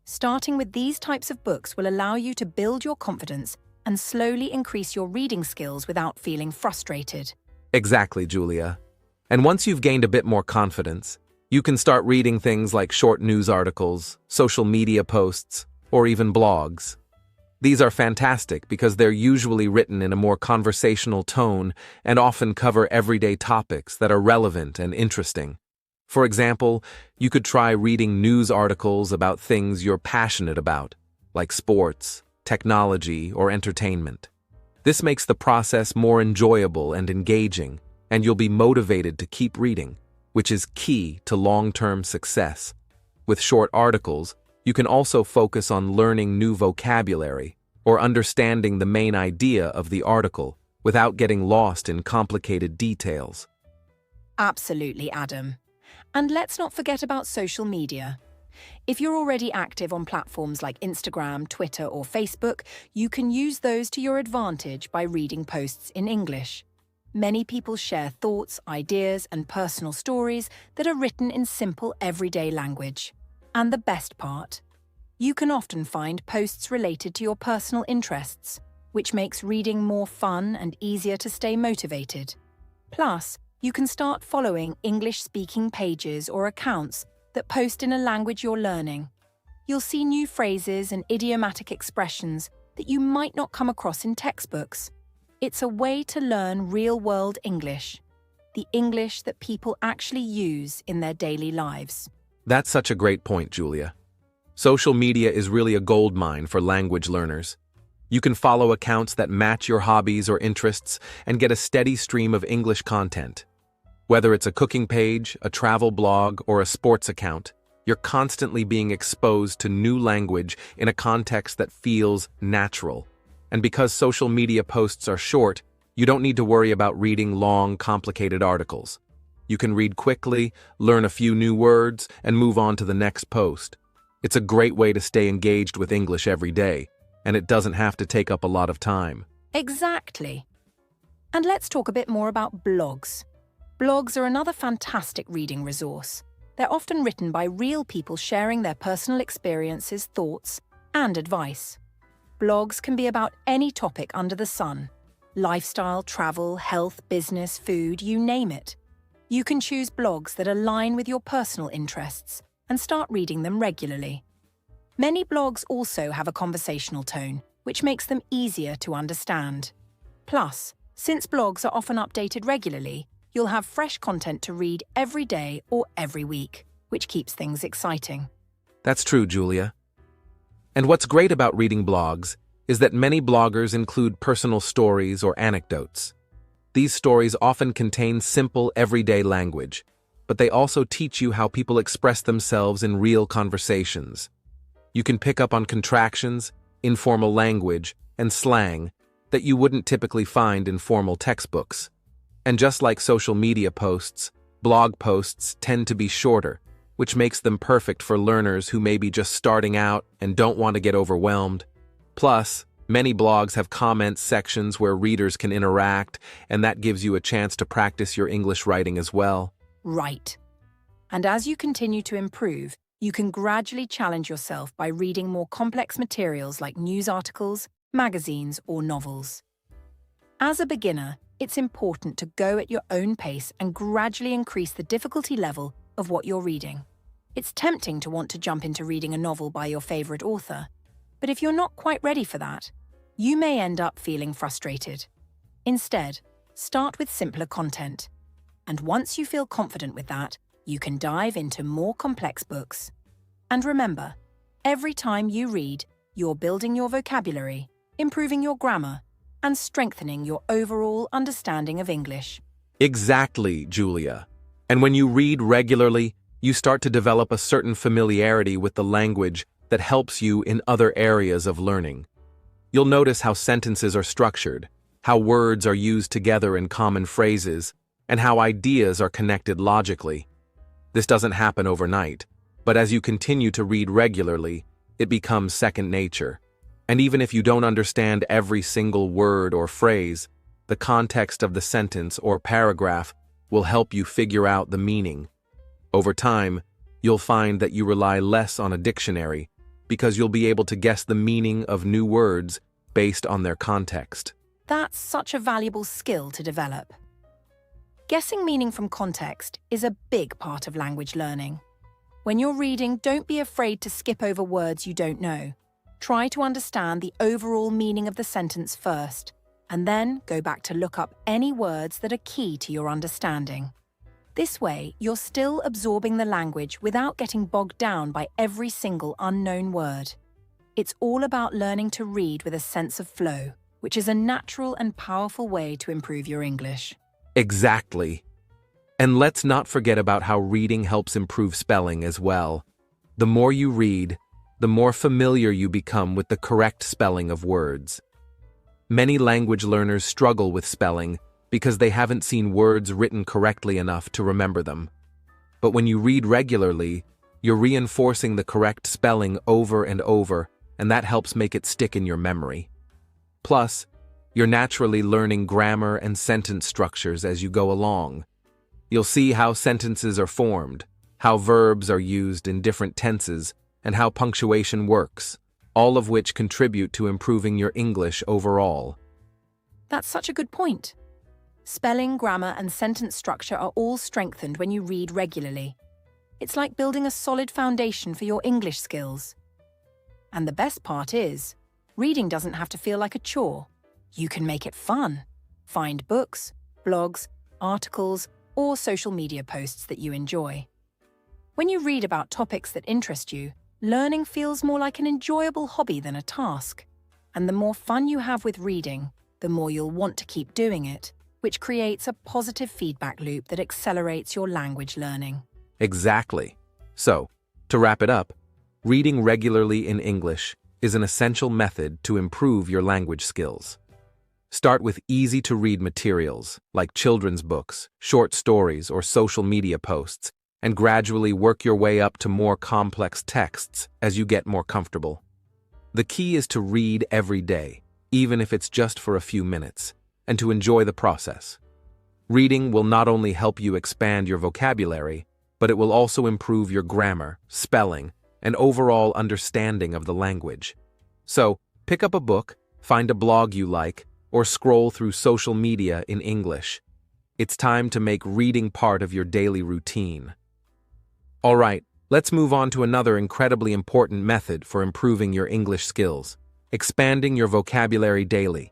Starting with these types of books will allow you to build your confidence and slowly increase your reading skills without feeling frustrated. Exactly, Julia. And once you've gained a bit more confidence, you can start reading things like short news articles, social media posts, or even blogs. These are fantastic because they're usually written in a more conversational tone and often cover everyday topics that are relevant and interesting. For example, you could try reading news articles about things you're passionate about, like sports, technology, or entertainment. This makes the process more enjoyable and engaging, and you'll be motivated to keep reading, which is key to long-term success. With short articles, you can also focus on learning new vocabulary or understanding the main idea of the article without getting lost in complicated details. Absolutely, Adam. And let's not forget about social media. If you're already active on platforms like Instagram, Twitter, or Facebook, you can use those to your advantage by reading posts in English. Many people share thoughts, ideas, and personal stories that are written in simple, everyday language. And the best part? You can often find posts related to your personal interests, which makes reading more fun and easier to stay motivated. Plus, you can start following English-speaking pages or accounts that post in a language you're learning. You'll see new phrases and idiomatic expressions that you might not come across in textbooks. It's a way to learn real-world English, the English that people actually use in their daily lives. That's such a great point, Julia. Social media is really a goldmine for language learners. You can follow accounts that match your hobbies or interests and get a steady stream of English content. Whether it's a cooking page, a travel blog, or a sports account, you're constantly being exposed to new language in a context that feels natural. And because social media posts are short, you don't need to worry about reading long, complicated articles. You can read quickly, learn a few new words, and move on to the next post. It's a great way to stay engaged with English every day, and it doesn't have to take up a lot of time. Exactly. And let's talk a bit more about blogs. Blogs are another fantastic reading resource. They're often written by real people sharing their personal experiences, thoughts, and advice. Blogs can be about any topic under the sun. Lifestyle, travel, health, business, food, you name it. You can choose blogs that align with your personal interests and start reading them regularly. Many blogs also have a conversational tone, which makes them easier to understand. Plus, since blogs are often updated regularly, you'll have fresh content to read every day or every week, which keeps things exciting. That's true, Julia. And what's great about reading blogs is that many bloggers include personal stories or anecdotes. These stories often contain simple, everyday language, but they also teach you how people express themselves in real conversations. You can pick up on contractions, informal language, and slang that you wouldn't typically find in formal textbooks. And just like social media posts, blog posts tend to be shorter, which makes them perfect for learners who may be just starting out and don't want to get overwhelmed. Plus, many blogs have comments sections where readers can interact, and that gives you a chance to practice your English writing as well. Right. And as you continue to improve, you can gradually challenge yourself by reading more complex materials like news articles, magazines, or novels. As a beginner, it's important to go at your own pace and gradually increase the difficulty level of what you're reading. It's tempting to want to jump into reading a novel by your favorite author, but if you're not quite ready for that, you may end up feeling frustrated. Instead, start with simpler content. And once you feel confident with that, you can dive into more complex books. And remember, every time you read, you're building your vocabulary, improving your grammar, and strengthening your overall understanding of English. Exactly, Julia. And when you read regularly, you start to develop a certain familiarity with the language that helps you in other areas of learning. You'll notice how sentences are structured, how words are used together in common phrases, and how ideas are connected logically. This doesn't happen overnight, but as you continue to read regularly, it becomes second nature. And even if you don't understand every single word or phrase, the context of the sentence or paragraph will help you figure out the meaning. Over time, you'll find that you rely less on a dictionary because you'll be able to guess the meaning of new words based on their context. That's such a valuable skill to develop. Guessing meaning from context is a big part of language learning. When you're reading, don't be afraid to skip over words you don't know. Try to understand the overall meaning of the sentence first, and then go back to look up any words that are key to your understanding. This way, you're still absorbing the language without getting bogged down by every single unknown word. It's all about learning to read with a sense of flow, which is a natural and powerful way to improve your English. Exactly. And let's not forget about how reading helps improve spelling as well. The more you read, the more familiar you become with the correct spelling of words. Many language learners struggle with spelling because they haven't seen words written correctly enough to remember them. But when you read regularly, you're reinforcing the correct spelling over and over, and that helps make it stick in your memory. Plus, you're naturally learning grammar and sentence structures as you go along. You'll see how sentences are formed, how verbs are used in different tenses, and how punctuation works, all of which contribute to improving your English overall. That's such a good point. Spelling, grammar, and sentence structure are all strengthened when you read regularly. It's like building a solid foundation for your English skills. And the best part is, reading doesn't have to feel like a chore. You can make it fun. Find books, blogs, articles, or social media posts that you enjoy. When you read about topics that interest you, learning feels more like an enjoyable hobby than a task. And the more fun you have with reading, the more you'll want to keep doing it, which creates a positive feedback loop that accelerates your language learning. Exactly. So, to wrap it up, reading regularly in English is an essential method to improve your language skills. Start with easy-to-read materials like children's books, short stories, or social media posts, and gradually work your way up to more complex texts as you get more comfortable. The key is to read every day, even if it's just for a few minutes, and to enjoy the process. Reading will not only help you expand your vocabulary, but it will also improve your grammar, spelling, and overall understanding of the language. So, pick up a book, find a blog you like, or scroll through social media in English. It's time to make reading part of your daily routine. All right, let's move on to another incredibly important method for improving your English skills: expanding your vocabulary daily.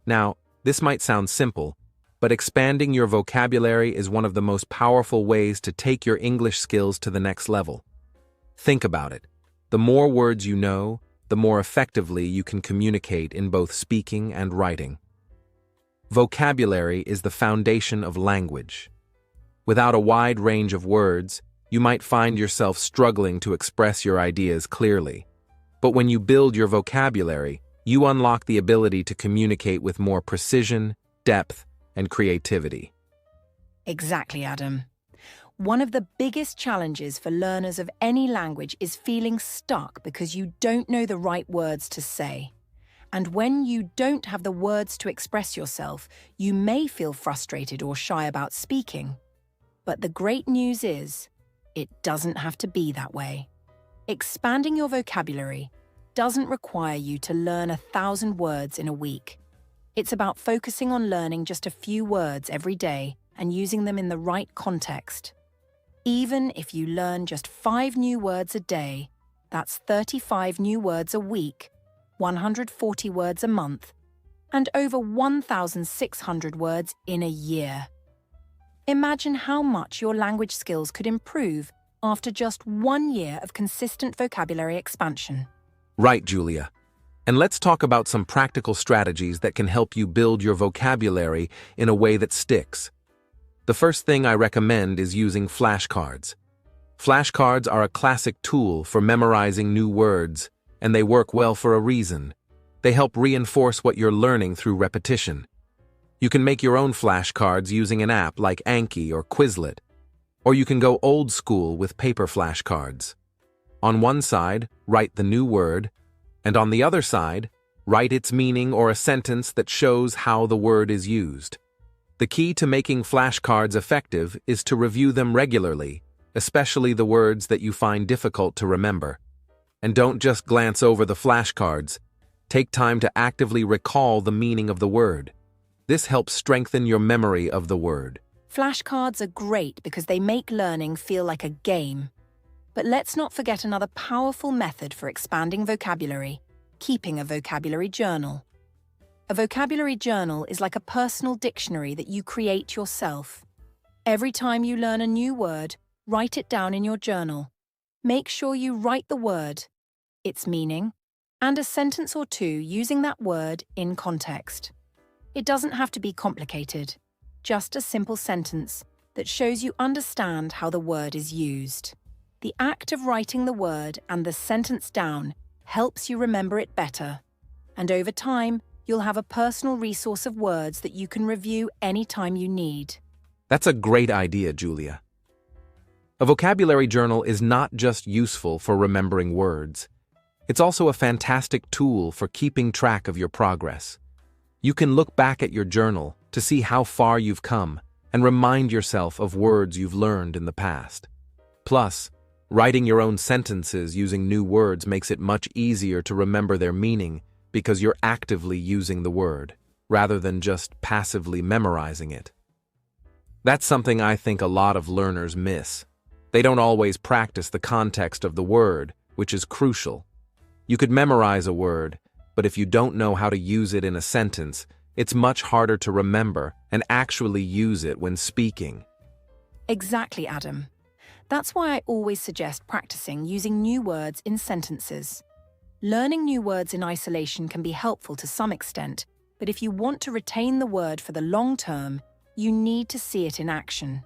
Now, this might sound simple, but expanding your vocabulary is one of the most powerful ways to take your English skills to the next level. Think about it. The more words you know, the more effectively you can communicate in both speaking and writing. Vocabulary is the foundation of language. Without a wide range of words, you might find yourself struggling to express your ideas clearly. But when you build your vocabulary, you unlock the ability to communicate with more precision, depth, and creativity. Exactly, Adam. One of the biggest challenges for learners of any language is feeling stuck because you don't know the right words to say. And when you don't have the words to express yourself, you may feel frustrated or shy about speaking. But the great news is, it doesn't have to be that way. Expanding your vocabulary doesn't require you to learn 1,000 words in a week. It's about focusing on learning just a few words every day and using them in the right context. Even if you learn just 5 new words a day, that's 35 new words a week, 140 words a month, and over 1,600 words in a year. Imagine how much your language skills could improve after just 1 year of consistent vocabulary expansion. Right, Julia. And let's talk about some practical strategies that can help you build your vocabulary in a way that sticks. The first thing I recommend is using flashcards. Flashcards are a classic tool for memorizing new words, and they work well for a reason. They help reinforce what you're learning through repetition. You can make your own flashcards using an app like Anki or Quizlet, or you can go old school with paper flashcards. On one side, write the new word, and on the other side, write its meaning or a sentence that shows how the word is used. The key to making flashcards effective is to review them regularly, especially the words that you find difficult to remember. And don't just glance over the flashcards. Take time to actively recall the meaning of the word. This helps strengthen your memory of the word. Flashcards are great because they make learning feel like a game. But let's not forget another powerful method for expanding vocabulary: keeping a vocabulary journal. A vocabulary journal is like a personal dictionary that you create yourself. Every time you learn a new word, write it down in your journal. Make sure you write the word, its meaning, and a sentence or two using that word in context. It doesn't have to be complicated, just a simple sentence that shows you understand how the word is used. The act of writing the word and the sentence down helps you remember it better. And over time, you'll have a personal resource of words that you can review anytime you need. That's a great idea, Julia. A vocabulary journal is not just useful for remembering words. It's also a fantastic tool for keeping track of your progress. You can look back at your journal to see how far you've come and remind yourself of words you've learned in the past. Plus, writing your own sentences using new words makes it much easier to remember their meaning because you're actively using the word, rather than just passively memorizing it. That's something I think a lot of learners miss. They don't always practice the context of the word, which is crucial. You could memorize a word, but if you don't know how to use it in a sentence, it's much harder to remember and actually use it when speaking. Exactly, Adam. That's why I always suggest practicing using new words in sentences. Learning new words in isolation can be helpful to some extent, but if you want to retain the word for the long term, you need to see it in action.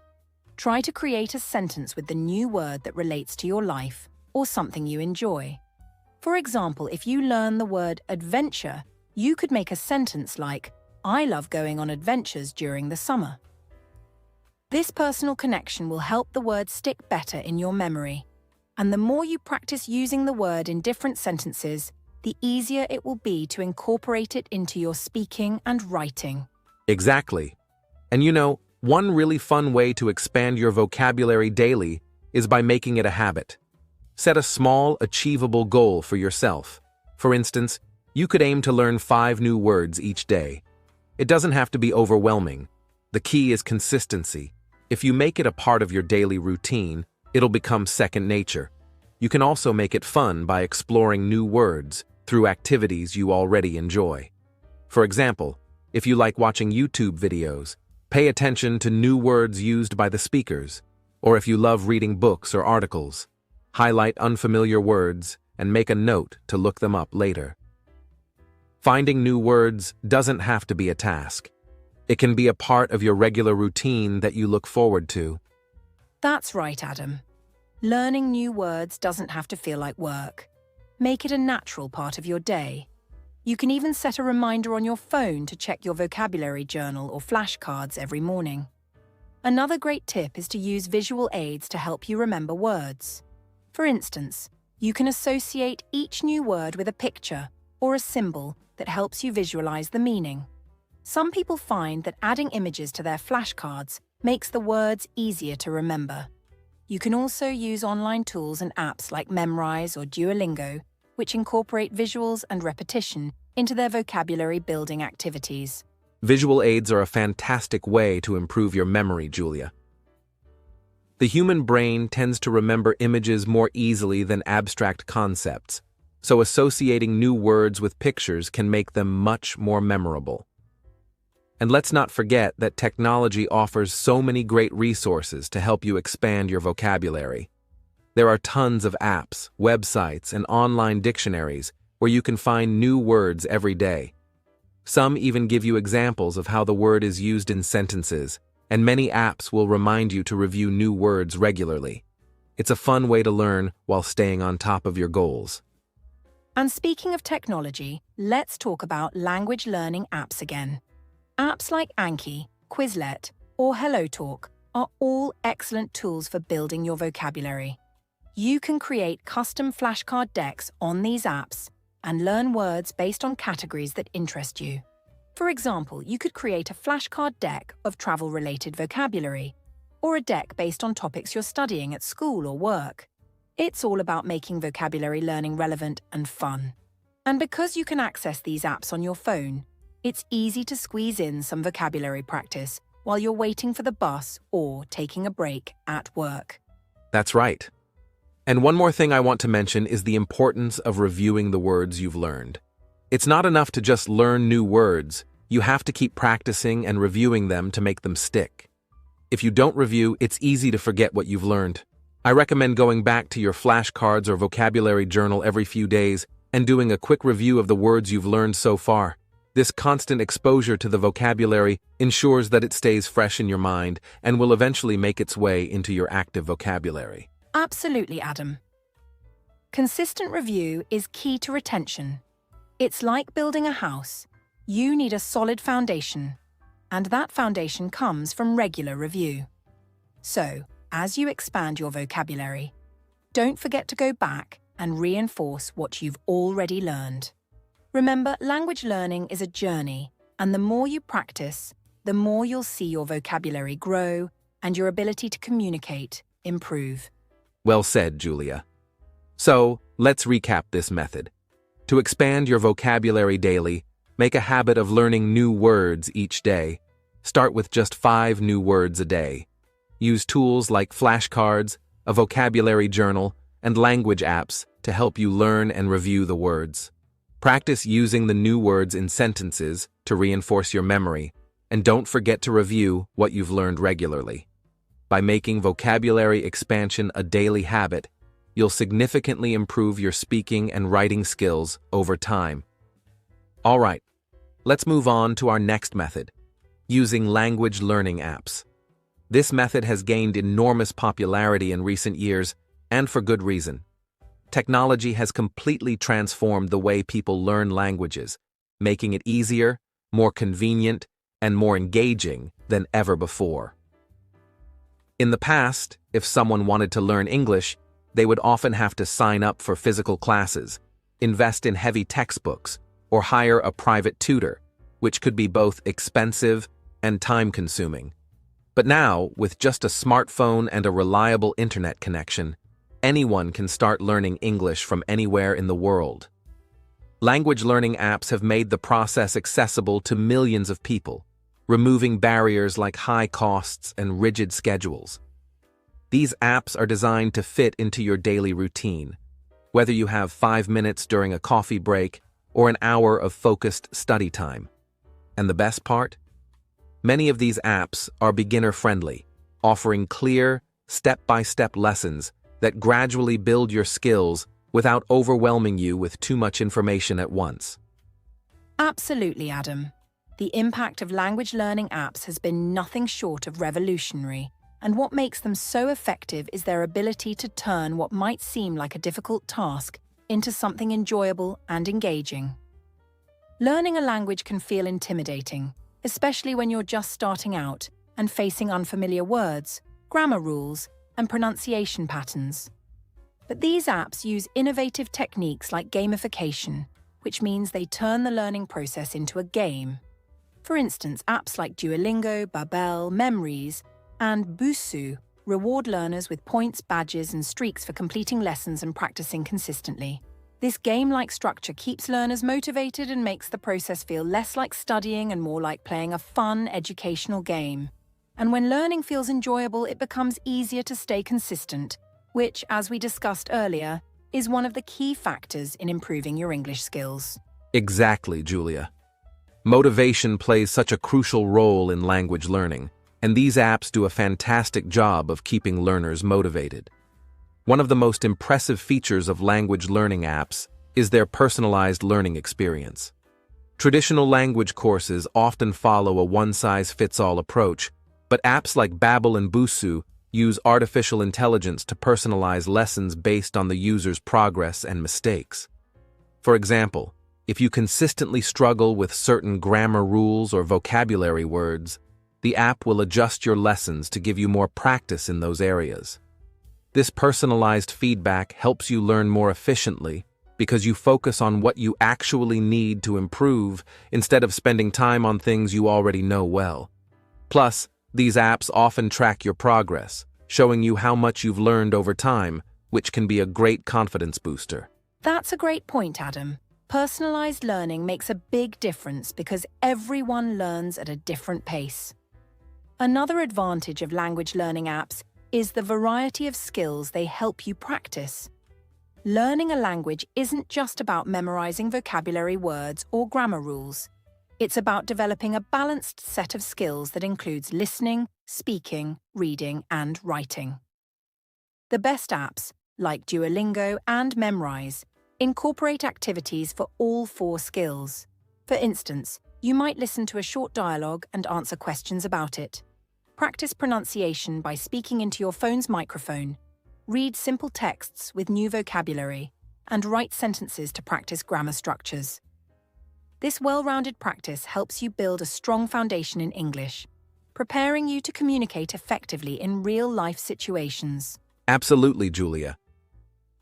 Try to create a sentence with the new word that relates to your life or something you enjoy. For example, if you learn the word adventure, you could make a sentence like, "I love going on adventures during the summer." This personal connection will help the word stick better in your memory. And the more you practice using the word in different sentences, the easier it will be to incorporate it into your speaking and writing. Exactly. And one really fun way to expand your vocabulary daily is by making it a habit. Set a small, achievable goal for yourself. For instance, you could aim to learn 5 new words each day. It doesn't have to be overwhelming. The key is consistency. If you make it a part of your daily routine, it'll become second nature. You can also make it fun by exploring new words through activities you already enjoy. For example, if you like watching YouTube videos, pay attention to new words used by the speakers. Or if you love reading books or articles, highlight unfamiliar words and make a note to look them up later. Finding new words doesn't have to be a task. It can be a part of your regular routine that you look forward to. That's right, Adam. Learning new words doesn't have to feel like work. Make it a natural part of your day. You can even set a reminder on your phone to check your vocabulary journal or flashcards every morning. Another great tip is to use visual aids to help you remember words. For instance, you can associate each new word with a picture or a symbol that helps you visualize the meaning. Some people find that adding images to their flashcards makes the words easier to remember. You can also use online tools and apps like Memrise or Duolingo, which incorporate visuals and repetition into their vocabulary building activities. Visual aids are a fantastic way to improve your memory, Julia. The human brain tends to remember images more easily than abstract concepts, so associating new words with pictures can make them much more memorable. And let's not forget that technology offers so many great resources to help you expand your vocabulary. There are tons of apps, websites, and online dictionaries where you can find new words every day. Some even give you examples of how the word is used in sentences, and many apps will remind you to review new words regularly. It's a fun way to learn while staying on top of your goals. And speaking of technology, let's talk about language learning apps again. Apps like Anki, Quizlet, or HelloTalk are all excellent tools for building your vocabulary. You can create custom flashcard decks on these apps and learn words based on categories that interest you. For example, you could create a flashcard deck of travel-related vocabulary, or a deck based on topics you're studying at school or work. It's all about making vocabulary learning relevant and fun. And because you can access these apps on your phone, it's easy to squeeze in some vocabulary practice while you're waiting for the bus or taking a break at work. That's right. And one more thing I want to mention is the importance of reviewing the words you've learned. It's not enough to just learn new words. You have to keep practicing and reviewing them to make them stick. If you don't review, it's easy to forget what you've learned. I recommend going back to your flashcards or vocabulary journal every few days and doing a quick review of the words you've learned so far. This constant exposure to the vocabulary ensures that it stays fresh in your mind and will eventually make its way into your active vocabulary. Absolutely, Adam. Consistent review is key to retention. It's like building a house. You need a solid foundation, and that foundation comes from regular review. So, as you expand your vocabulary, don't forget to go back and reinforce what you've already learned. Remember, language learning is a journey, and the more you practice, the more you'll see your vocabulary grow and your ability to communicate improve. Well said, Julia. So, let's recap this method. To expand your vocabulary daily, make a habit of learning new words each day. Start with just 5 new words a day. Use tools like flashcards, a vocabulary journal, and language apps to help you learn and review the words. Practice using the new words in sentences to reinforce your memory, and don't forget to review what you've learned regularly. By making vocabulary expansion a daily habit, you'll significantly improve your speaking and writing skills over time. All right, let's move on to our next method, using language learning apps. This method has gained enormous popularity in recent years, and for good reason. Technology has completely transformed the way people learn languages, making it easier, more convenient, and more engaging than ever before. In the past, if someone wanted to learn English, they would often have to sign up for physical classes, invest in heavy textbooks, or hire a private tutor, which could be both expensive and time-consuming. But now, with just a smartphone and a reliable internet connection, anyone can start learning English from anywhere in the world. Language learning apps have made the process accessible to millions of people, removing barriers like high costs and rigid schedules. These apps are designed to fit into your daily routine, whether you have 5 minutes during a coffee break or an hour of focused study time. And the best part? Many of these apps are beginner-friendly, offering clear, step-by-step lessons that gradually build your skills without overwhelming you with too much information at once. Absolutely, Adam. The impact of language learning apps has been nothing short of revolutionary, and what makes them so effective is their ability to turn what might seem like a difficult task into something enjoyable and engaging. Learning a language can feel intimidating, especially when you're just starting out and facing unfamiliar words, grammar rules, and pronunciation patterns. But these apps use innovative techniques like gamification, which means they turn the learning process into a game. For instance, apps like Duolingo, Babbel, Memories, and Busuu reward learners with points, badges, and streaks for completing lessons and practicing consistently. This game-like structure keeps learners motivated and makes the process feel less like studying and more like playing a fun, educational game. And when learning feels enjoyable, it becomes easier to stay consistent, which, as we discussed earlier, is one of the key factors in improving your English skills. Exactly, Julia. Motivation plays such a crucial role in language learning, and these apps do a fantastic job of keeping learners motivated. One of the most impressive features of language learning apps is their personalized learning experience. Traditional language courses often follow a one-size-fits-all approach, but apps like Babbel and Busuu use artificial intelligence to personalize lessons based on the user's progress and mistakes. For example, if you consistently struggle with certain grammar rules or vocabulary words, the app will adjust your lessons to give you more practice in those areas. This personalized feedback helps you learn more efficiently because you focus on what you actually need to improve instead of spending time on things you already know well. Plus, these apps often track your progress, showing you how much you've learned over time, which can be a great confidence booster. That's a great point, Adam. Personalized learning makes a big difference because everyone learns at a different pace. Another advantage of language learning apps is the variety of skills they help you practice. Learning a language isn't just about memorizing vocabulary words or grammar rules. It's about developing a balanced set of skills that includes listening, speaking, reading, and writing. The best apps, like Duolingo and Memrise, incorporate activities for all 4 skills. For instance, you might listen to a short dialogue and answer questions about it. Practice pronunciation by speaking into your phone's microphone. Read simple texts with new vocabulary, and write sentences to practice grammar structures. This well-rounded practice helps you build a strong foundation in English, preparing you to communicate effectively in real-life situations. Absolutely, Julia.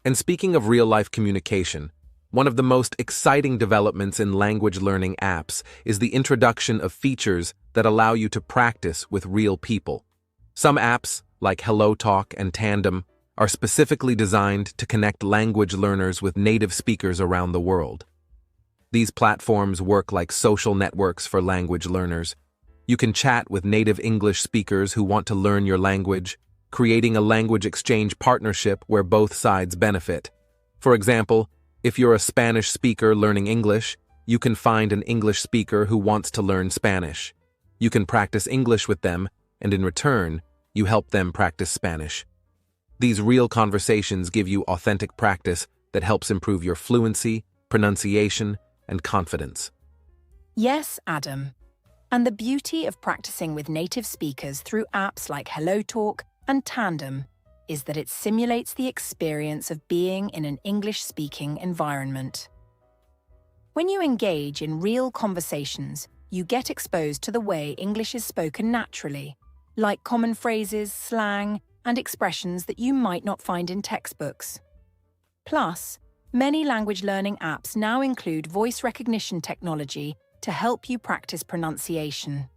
And speaking of real-life communication, one of the most exciting developments in language learning apps is the introduction of features that allow you to practice with real people. Some apps, like HelloTalk and Tandem, are specifically designed to connect language learners with native speakers around the world. These platforms work like social networks for language learners. You can chat with native English speakers who want to learn your language, creating a language exchange partnership where both sides benefit. For example, if you're a Spanish speaker learning English, you can find an English speaker who wants to learn Spanish. You can practice English with them, and in return, you help them practice Spanish. These real conversations give you authentic practice that helps improve your fluency, pronunciation, and confidence. Yes, Adam. And the beauty of practicing with native speakers through apps like HelloTalk and Tandem is that it simulates the experience of being in an English-speaking environment. When you engage in real conversations, you get exposed to the way English is spoken naturally, like common phrases, slang, and expressions that you might not find in textbooks. Plus, many language learning apps now include voice recognition technology to help you practice pronunciation.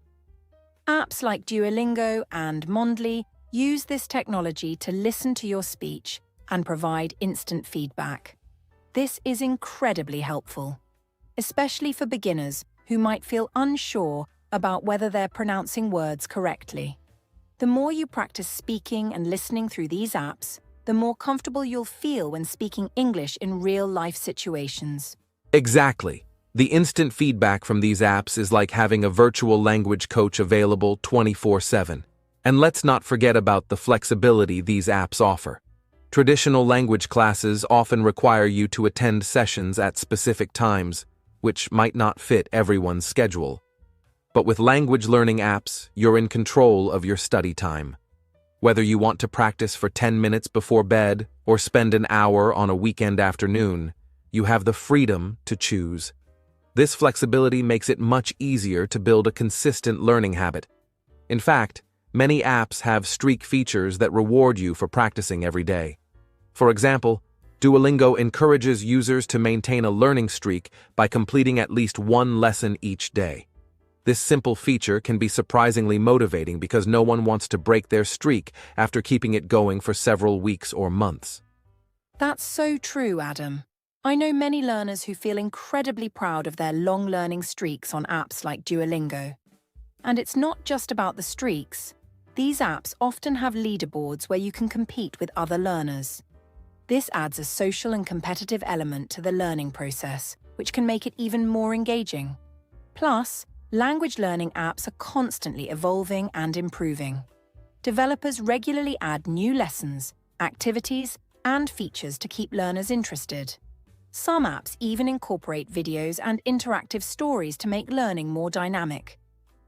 Apps like Duolingo and Mondly use this technology to listen to your speech and provide instant feedback. This is incredibly helpful, especially for beginners who might feel unsure about whether they're pronouncing words correctly. The more you practice speaking and listening through these apps, the more comfortable you'll feel when speaking English in real-life situations. Exactly. The instant feedback from these apps is like having a virtual language coach available 24/7. And let's not forget about the flexibility these apps offer. Traditional language classes often require you to attend sessions at specific times, which might not fit everyone's schedule. But with language learning apps, you're in control of your study time. Whether you want to practice for 10 minutes before bed or spend an hour on a weekend afternoon, you have the freedom to choose. This flexibility makes it much easier to build a consistent learning habit. In fact, Many apps have streak features that reward you for practicing every day. For example, Duolingo encourages users to maintain a learning streak by completing at least one lesson each day. This simple feature can be surprisingly motivating because no one wants to break their streak after keeping it going for several weeks or months. That's so true, Adam. I know many learners who feel incredibly proud of their long learning streaks on apps like Duolingo. And it's not just about the streaks. These apps often have leaderboards where you can compete with other learners. This adds a social and competitive element to the learning process, which can make it even more engaging. Plus, language learning apps are constantly evolving and improving. Developers regularly add new lessons, activities, and features to keep learners interested. Some apps even incorporate videos and interactive stories to make learning more dynamic.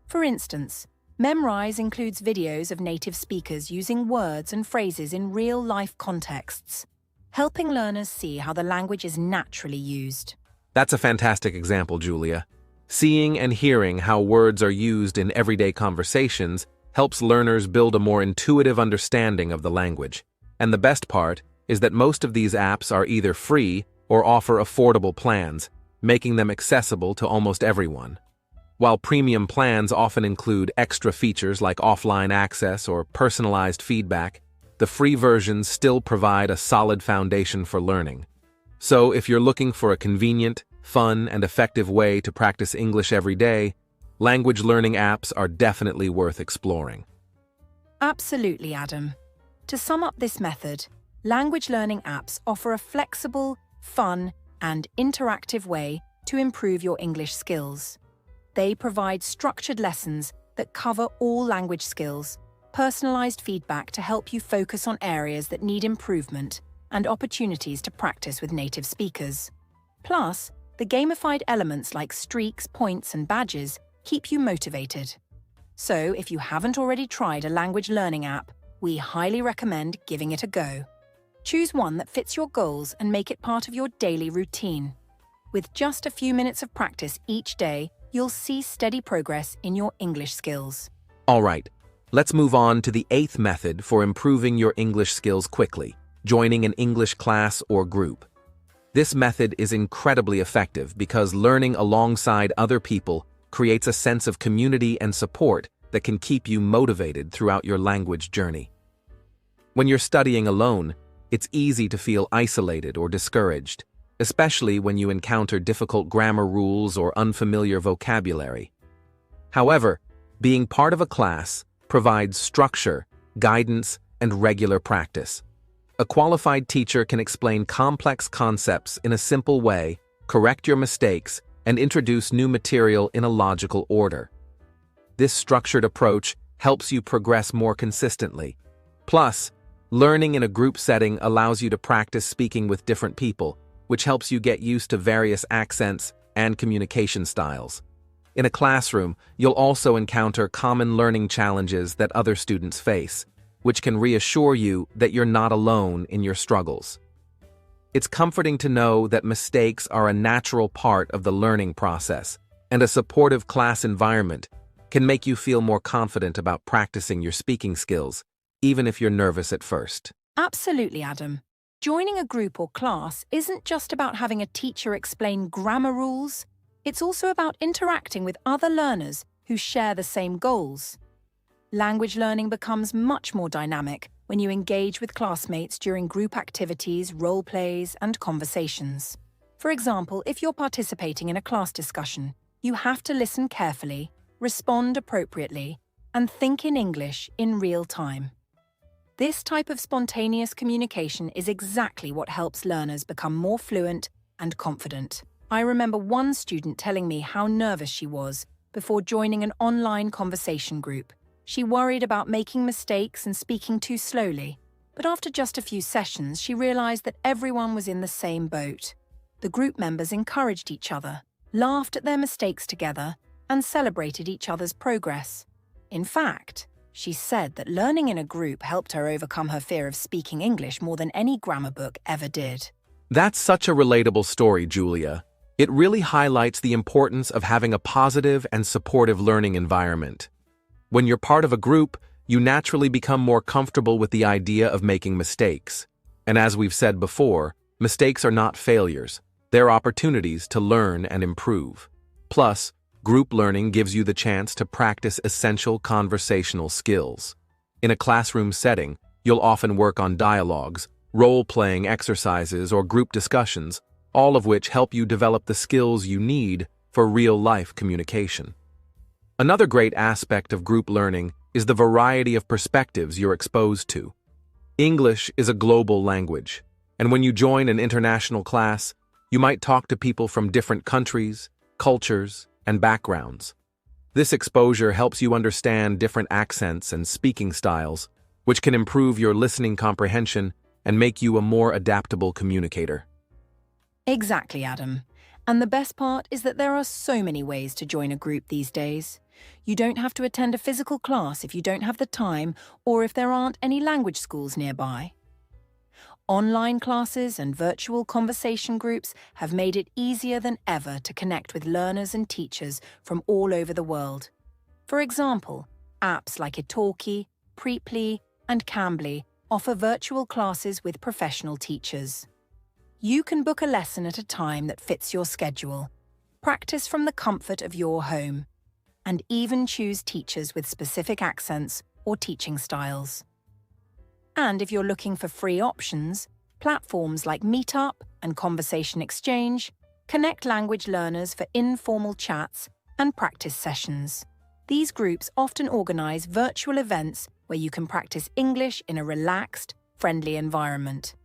For instance, Memrise includes videos of native speakers using words and phrases in real-life contexts, helping learners see how the language is naturally used. That's a fantastic example, Julia. Seeing and hearing how words are used in everyday conversations helps learners build a more intuitive understanding of the language. And the best part is that most of these apps are either free or offer affordable plans, making them accessible to almost everyone. While premium plans often include extra features like offline access or personalized feedback, the free versions still provide a solid foundation for learning. So if you're looking for a convenient, fun, and effective way to practice English every day, language learning apps are definitely worth exploring. Absolutely, Adam. To sum up this method, language learning apps offer a flexible, fun, and interactive way to improve your English skills. They provide structured lessons that cover all language skills, personalized feedback to help you focus on areas that need improvement, and opportunities to practice with native speakers. Plus, the gamified elements like streaks, points, and badges keep you motivated. So, if you haven't already tried a language learning app, we highly recommend giving it a go. Choose one that fits your goals and make it part of your daily routine. With just a few minutes of practice each day, you'll see steady progress in your English skills. All right, let's move on to the 8th method for improving your English skills quickly, joining an English class or group. This method is incredibly effective because learning alongside other people creates a sense of community and support that can keep you motivated throughout your language journey. When you're studying alone, it's easy to feel isolated or discouraged, especially when you encounter difficult grammar rules or unfamiliar vocabulary. However, being part of a class provides structure, guidance, and regular practice. A qualified teacher can explain complex concepts in a simple way, correct your mistakes, and introduce new material in a logical order. This structured approach helps you progress more consistently. Plus, learning in a group setting allows you to practice speaking with different people, which helps you get used to various accents and communication styles. In a classroom, you'll also encounter common learning challenges that other students face, which can reassure you that you're not alone in your struggles. It's comforting to know that mistakes are a natural part of the learning process, and a supportive class environment can make you feel more confident about practicing your speaking skills, even if you're nervous at first. Absolutely, Adam. Joining a group or class isn't just about having a teacher explain grammar rules, it's also about interacting with other learners who share the same goals. Language learning becomes much more dynamic when you engage with classmates during group activities, role plays, and conversations. For example, if you're participating in a class discussion, you have to listen carefully, respond appropriately, and think in English in real time. This type of spontaneous communication is exactly what helps learners become more fluent and confident. I remember one student telling me how nervous she was before joining an online conversation group. She worried about making mistakes and speaking too slowly, but after just a few sessions, she realized that everyone was in the same boat. The group members encouraged each other, laughed at their mistakes together, and celebrated each other's progress. In fact, she said that learning in a group helped her overcome her fear of speaking English more than any grammar book ever did. That's such a relatable story, Julia. It really highlights the importance of having a positive and supportive learning environment. When you're part of a group, you naturally become more comfortable with the idea of making mistakes. And as we've said before, mistakes are not failures. They're opportunities to learn and improve. Plus, group learning gives you the chance to practice essential conversational skills. In a classroom setting, you'll often work on dialogues, role-playing exercises, or group discussions, all of which help you develop the skills you need for real-life communication. Another great aspect of group learning is the variety of perspectives you're exposed to. English is a global language, and when you join an international class, you might talk to people from different countries, cultures, and backgrounds. This exposure helps you understand different accents and speaking styles, which can improve your listening comprehension and make you a more adaptable communicator. Exactly, Adam. And the best part is that there are so many ways to join a group these days. You don't have to attend a physical class if you don't have the time or if there aren't any language schools nearby. Online classes and virtual conversation groups have made it easier than ever to connect with learners and teachers from all over the world. For example, apps like Italki, Preply, and Cambly offer virtual classes with professional teachers. You can book a lesson at a time that fits your schedule, practice from the comfort of your home, and even choose teachers with specific accents or teaching styles. And if you're looking for free options, platforms like Meetup and Conversation Exchange connect language learners for informal chats and practice sessions. These groups often organize virtual events where you can practice English in a relaxed, friendly environment.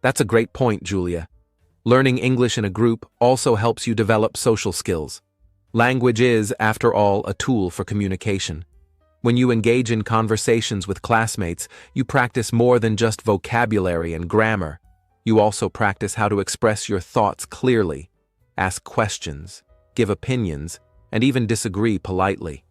That's a great point, Julia. Learning English in a group also helps you develop social skills. Language is, after all, a tool for communication. When you engage in conversations with classmates, you practice more than just vocabulary and grammar. You also practice how to express your thoughts clearly, ask questions, give opinions, and even disagree politely.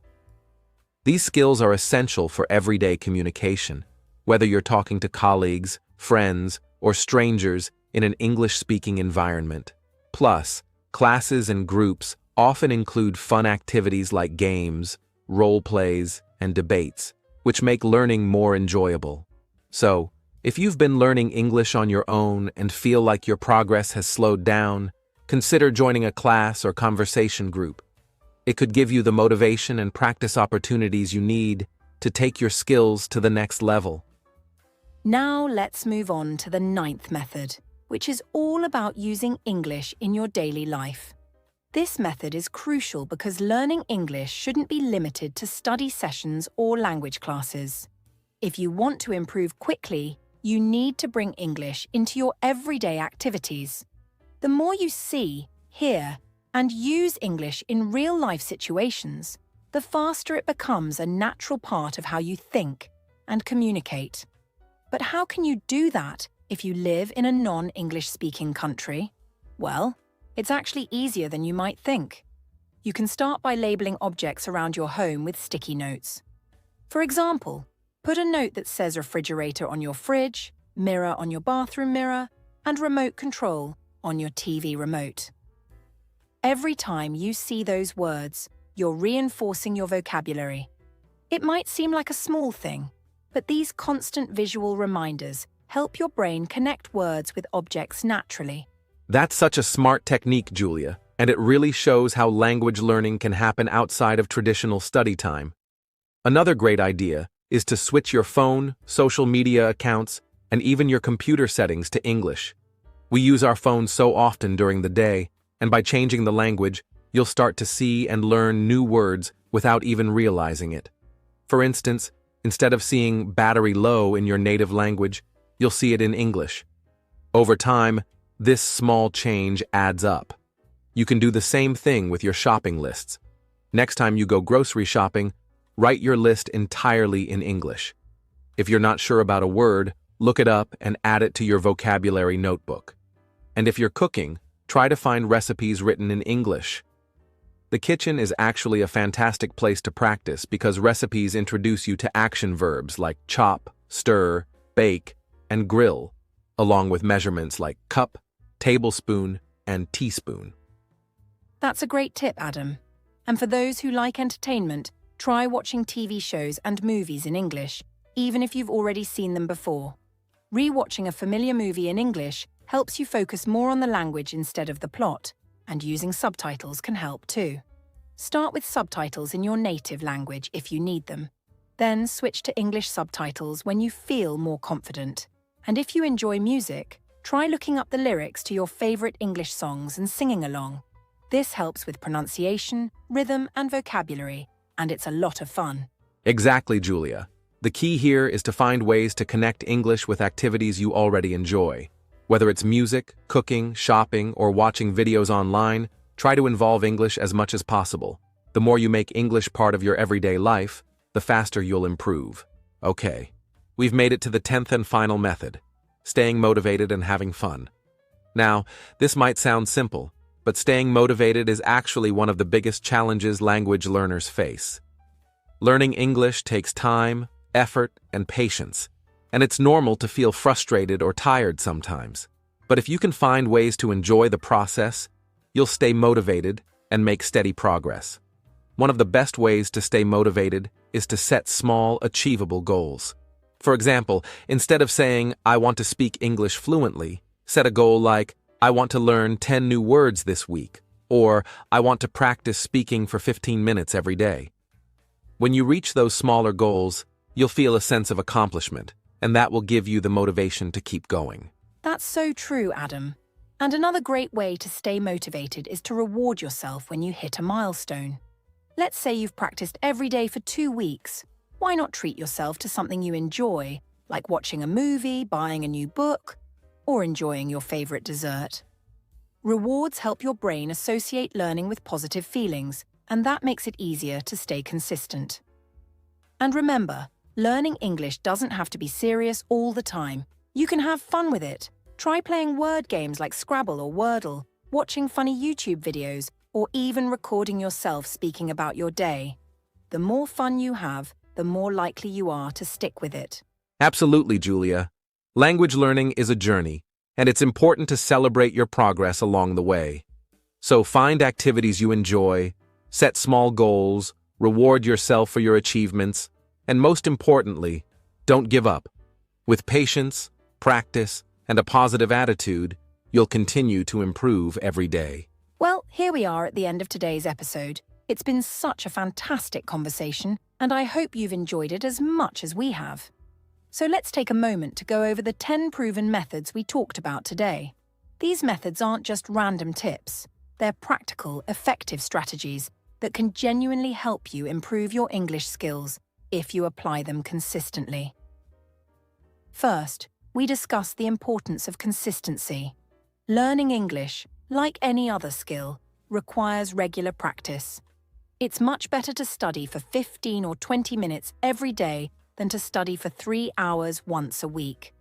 These skills are essential for everyday communication, whether you're talking to colleagues, friends, or strangers in an English-speaking environment. Plus, classes and groups often include fun activities like games, role plays, and debates, which make learning more enjoyable. So, if you've been learning English on your own and feel like your progress has slowed down, consider joining a class or conversation group. It could give you the motivation and practice opportunities you need to take your skills to the next level. Now let's move on to the 9th method, which is all about using English in your daily life. This method is crucial because learning English shouldn't be limited to study sessions or language classes. If you want to improve quickly, you need to bring English into your everyday activities. The more you see, hear, and use English in real-life situations, the faster it becomes a natural part of how you think and communicate. But how can you do that if you live in a non-English speaking country? Well, it's actually easier than you might think. You can start by labeling objects around your home with sticky notes. For example, put a note that says refrigerator on your fridge, mirror on your bathroom mirror, and remote control on your TV remote. Every time you see those words, you're reinforcing your vocabulary. It might seem like a small thing, but these constant visual reminders help your brain connect words with objects naturally. That's such a smart technique, Julia, and it really shows how language learning can happen outside of traditional study time. Another great idea is to switch your phone, social media accounts, and even your computer settings to English. We use our phones so often during the day, and by changing the language, you'll start to see and learn new words without even realizing it. For instance, instead of seeing battery low in your native language, you'll see it in English. Over time, this small change adds up. You can do the same thing with your shopping lists. Next time you go grocery shopping, write your list entirely in English. If you're not sure about a word, look it up and add it to your vocabulary notebook. And if you're cooking, try to find recipes written in English. The kitchen is actually a fantastic place to practice because recipes introduce you to action verbs like chop, stir, bake, and grill, along with measurements like cup, tablespoon, and teaspoon. That's a great tip, Adam. And for those who like entertainment, try watching TV shows and movies in English. even if you've already seen them before. Rewatching a familiar movie in English helps you focus more on the language instead of the plot, and using subtitles can help too. Start with subtitles in your native language if you need them. Then switch to English subtitles when you feel more confident. And if you enjoy music, try looking up the lyrics to your favorite English songs and singing along. This helps with pronunciation, rhythm, and vocabulary, and it's a lot of fun. Exactly, Julia. The key here is to find ways to connect English with activities you already enjoy. Whether it's music, cooking, shopping, or watching videos online, try to involve English as much as possible. The more you make English part of your everyday life, the faster you'll improve. Okay, we've made it to the 10th and final method, staying motivated and having fun. Now, this might sound simple, but staying motivated is actually one of the biggest challenges language learners face. Learning English takes time, effort, and patience, and it's normal to feel frustrated or tired sometimes. But if you can find ways to enjoy the process, you'll stay motivated and make steady progress. One of the best ways to stay motivated is to set small, achievable goals. For example, instead of saying, "I want to speak English fluently," set a goal like, "I want to learn 10 new words this week," or "I want to practice speaking for 15 minutes every day." When you reach those smaller goals, you'll feel a sense of accomplishment, and that will give you the motivation to keep going. That's so true, Adam. And another great way to stay motivated is to reward yourself when you hit a milestone. Let's say you've practiced every day for 2 weeks. Why not treat yourself to something you enjoy, like watching a movie, buying a new book, or enjoying your favorite dessert? Rewards help your brain associate learning with positive feelings, and that makes it easier to stay consistent. And remember, learning English doesn't have to be serious all the time. You can have fun with it. Try playing word games like Scrabble or Wordle, watching funny YouTube videos, or even recording yourself speaking about your day. The more fun you have, the more likely you are to stick with it. Absolutely, Julia. Language learning is a journey, and it's important to celebrate your progress along the way. So find activities you enjoy, set small goals, reward yourself for your achievements, and most importantly, don't give up. With patience, practice, and a positive attitude, you'll continue to improve every day. Well, here we are at the end of today's episode. It's been such a fantastic conversation, and I hope you've enjoyed it as much as we have. So let's take a moment to go over the 10 proven methods we talked about today. These methods aren't just random tips. They're practical, effective strategies that can genuinely help you improve your English skills if you apply them consistently. First, we discussed the importance of consistency. Learning English, like any other skill, requires regular practice. It's much better to study for 15 or 20 minutes every day than to study for 3 hours once a week.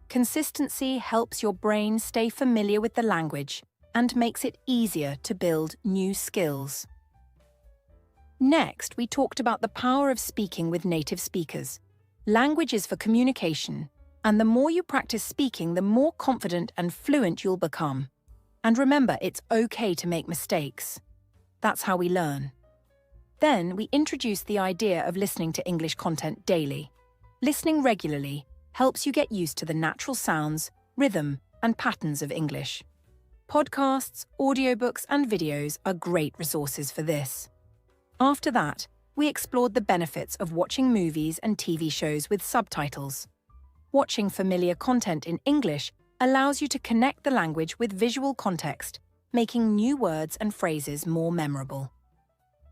Consistency helps your brain stay familiar with the language and makes it easier to build new skills. Next, we talked about the power of speaking with native speakers. Language is for communication, and the more you practice speaking, the more confident and fluent you'll become. And remember, it's okay to make mistakes. That's how we learn. Then, we introduced the idea of listening to English content daily. Listening regularly helps you get used to the natural sounds, rhythm, and patterns of English. Podcasts, audiobooks, and videos are great resources for this. After that, we explored the benefits of watching movies and TV shows with subtitles. Watching familiar content in English allows you to connect the language with visual context, making new words and phrases more memorable.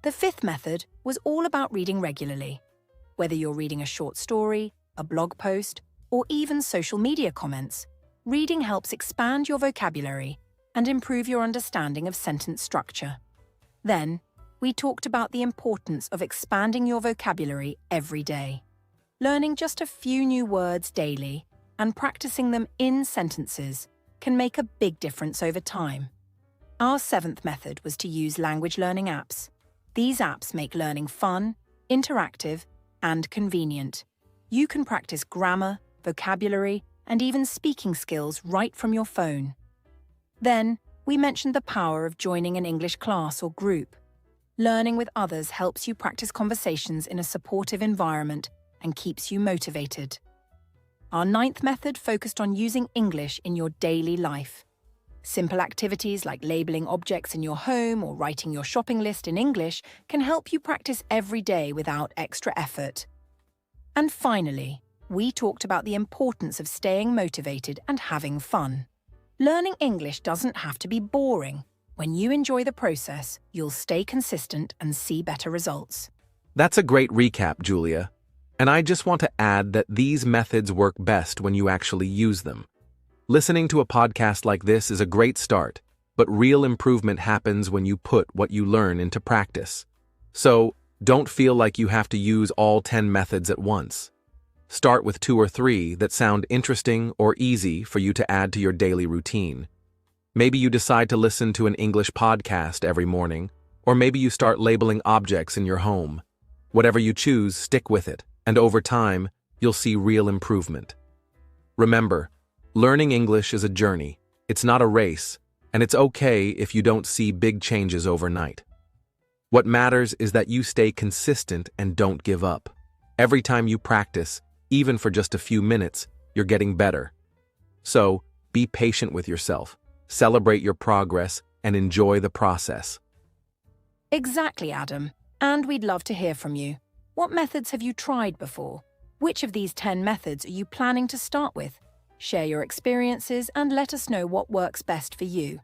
The 5th method was all about reading regularly. Whether you're reading a short story, a blog post, or even social media comments, reading helps expand your vocabulary and improve your understanding of sentence structure. Then, we talked about the importance of expanding your vocabulary every day. Learning just a few new words daily and practicing them in sentences can make a big difference over time. Our 7th method was to use language learning apps. These apps make learning fun, interactive, and convenient. You can practice grammar, vocabulary, and even speaking skills right from your phone. Then, we mentioned the power of joining an English class or group. Learning with others helps you practice conversations in a supportive environment and keeps you motivated. Our ninth method focused on using English in your daily life. Simple activities like labeling objects in your home or writing your shopping list in English can help you practice every day without extra effort. And finally, we talked about the importance of staying motivated and having fun. Learning English doesn't have to be boring. When you enjoy the process, you'll stay consistent and see better results. That's a great recap, Julia. And I just want to add that these methods work best when you actually use them. Listening to a podcast like this is a great start, but real improvement happens when you put what you learn into practice. So, don't feel like you have to use all 10 methods at once. Start with 2 or 3 that sound interesting or easy for you to add to your daily routine. Maybe you decide to listen to an English podcast every morning, or maybe you start labeling objects in your home. Whatever you choose, stick with it, and over time, you'll see real improvement. Remember, learning English is a journey. It's not a race, and it's okay if you don't see big changes overnight. What matters is that you stay consistent and don't give up. Every time you practice, even for just a few minutes, you're getting better. So, be patient with yourself, celebrate your progress, and enjoy the process. Exactly, Adam. And we'd love to hear from you. What methods have you tried before? Which of these 10 methods are you planning to start with? Share your experiences and let us know what works best for you.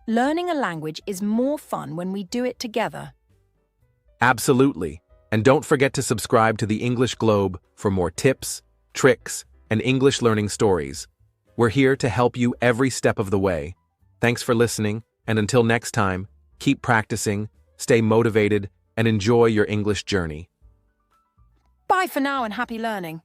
Learning a language is more fun when we do it together. Absolutely. And don't forget to subscribe to the English Globe for more tips, tricks, and English learning stories. We're here to help you every step of the way. Thanks for listening, and until next time, keep practicing, stay motivated, and enjoy your English journey. Bye for now and happy learning.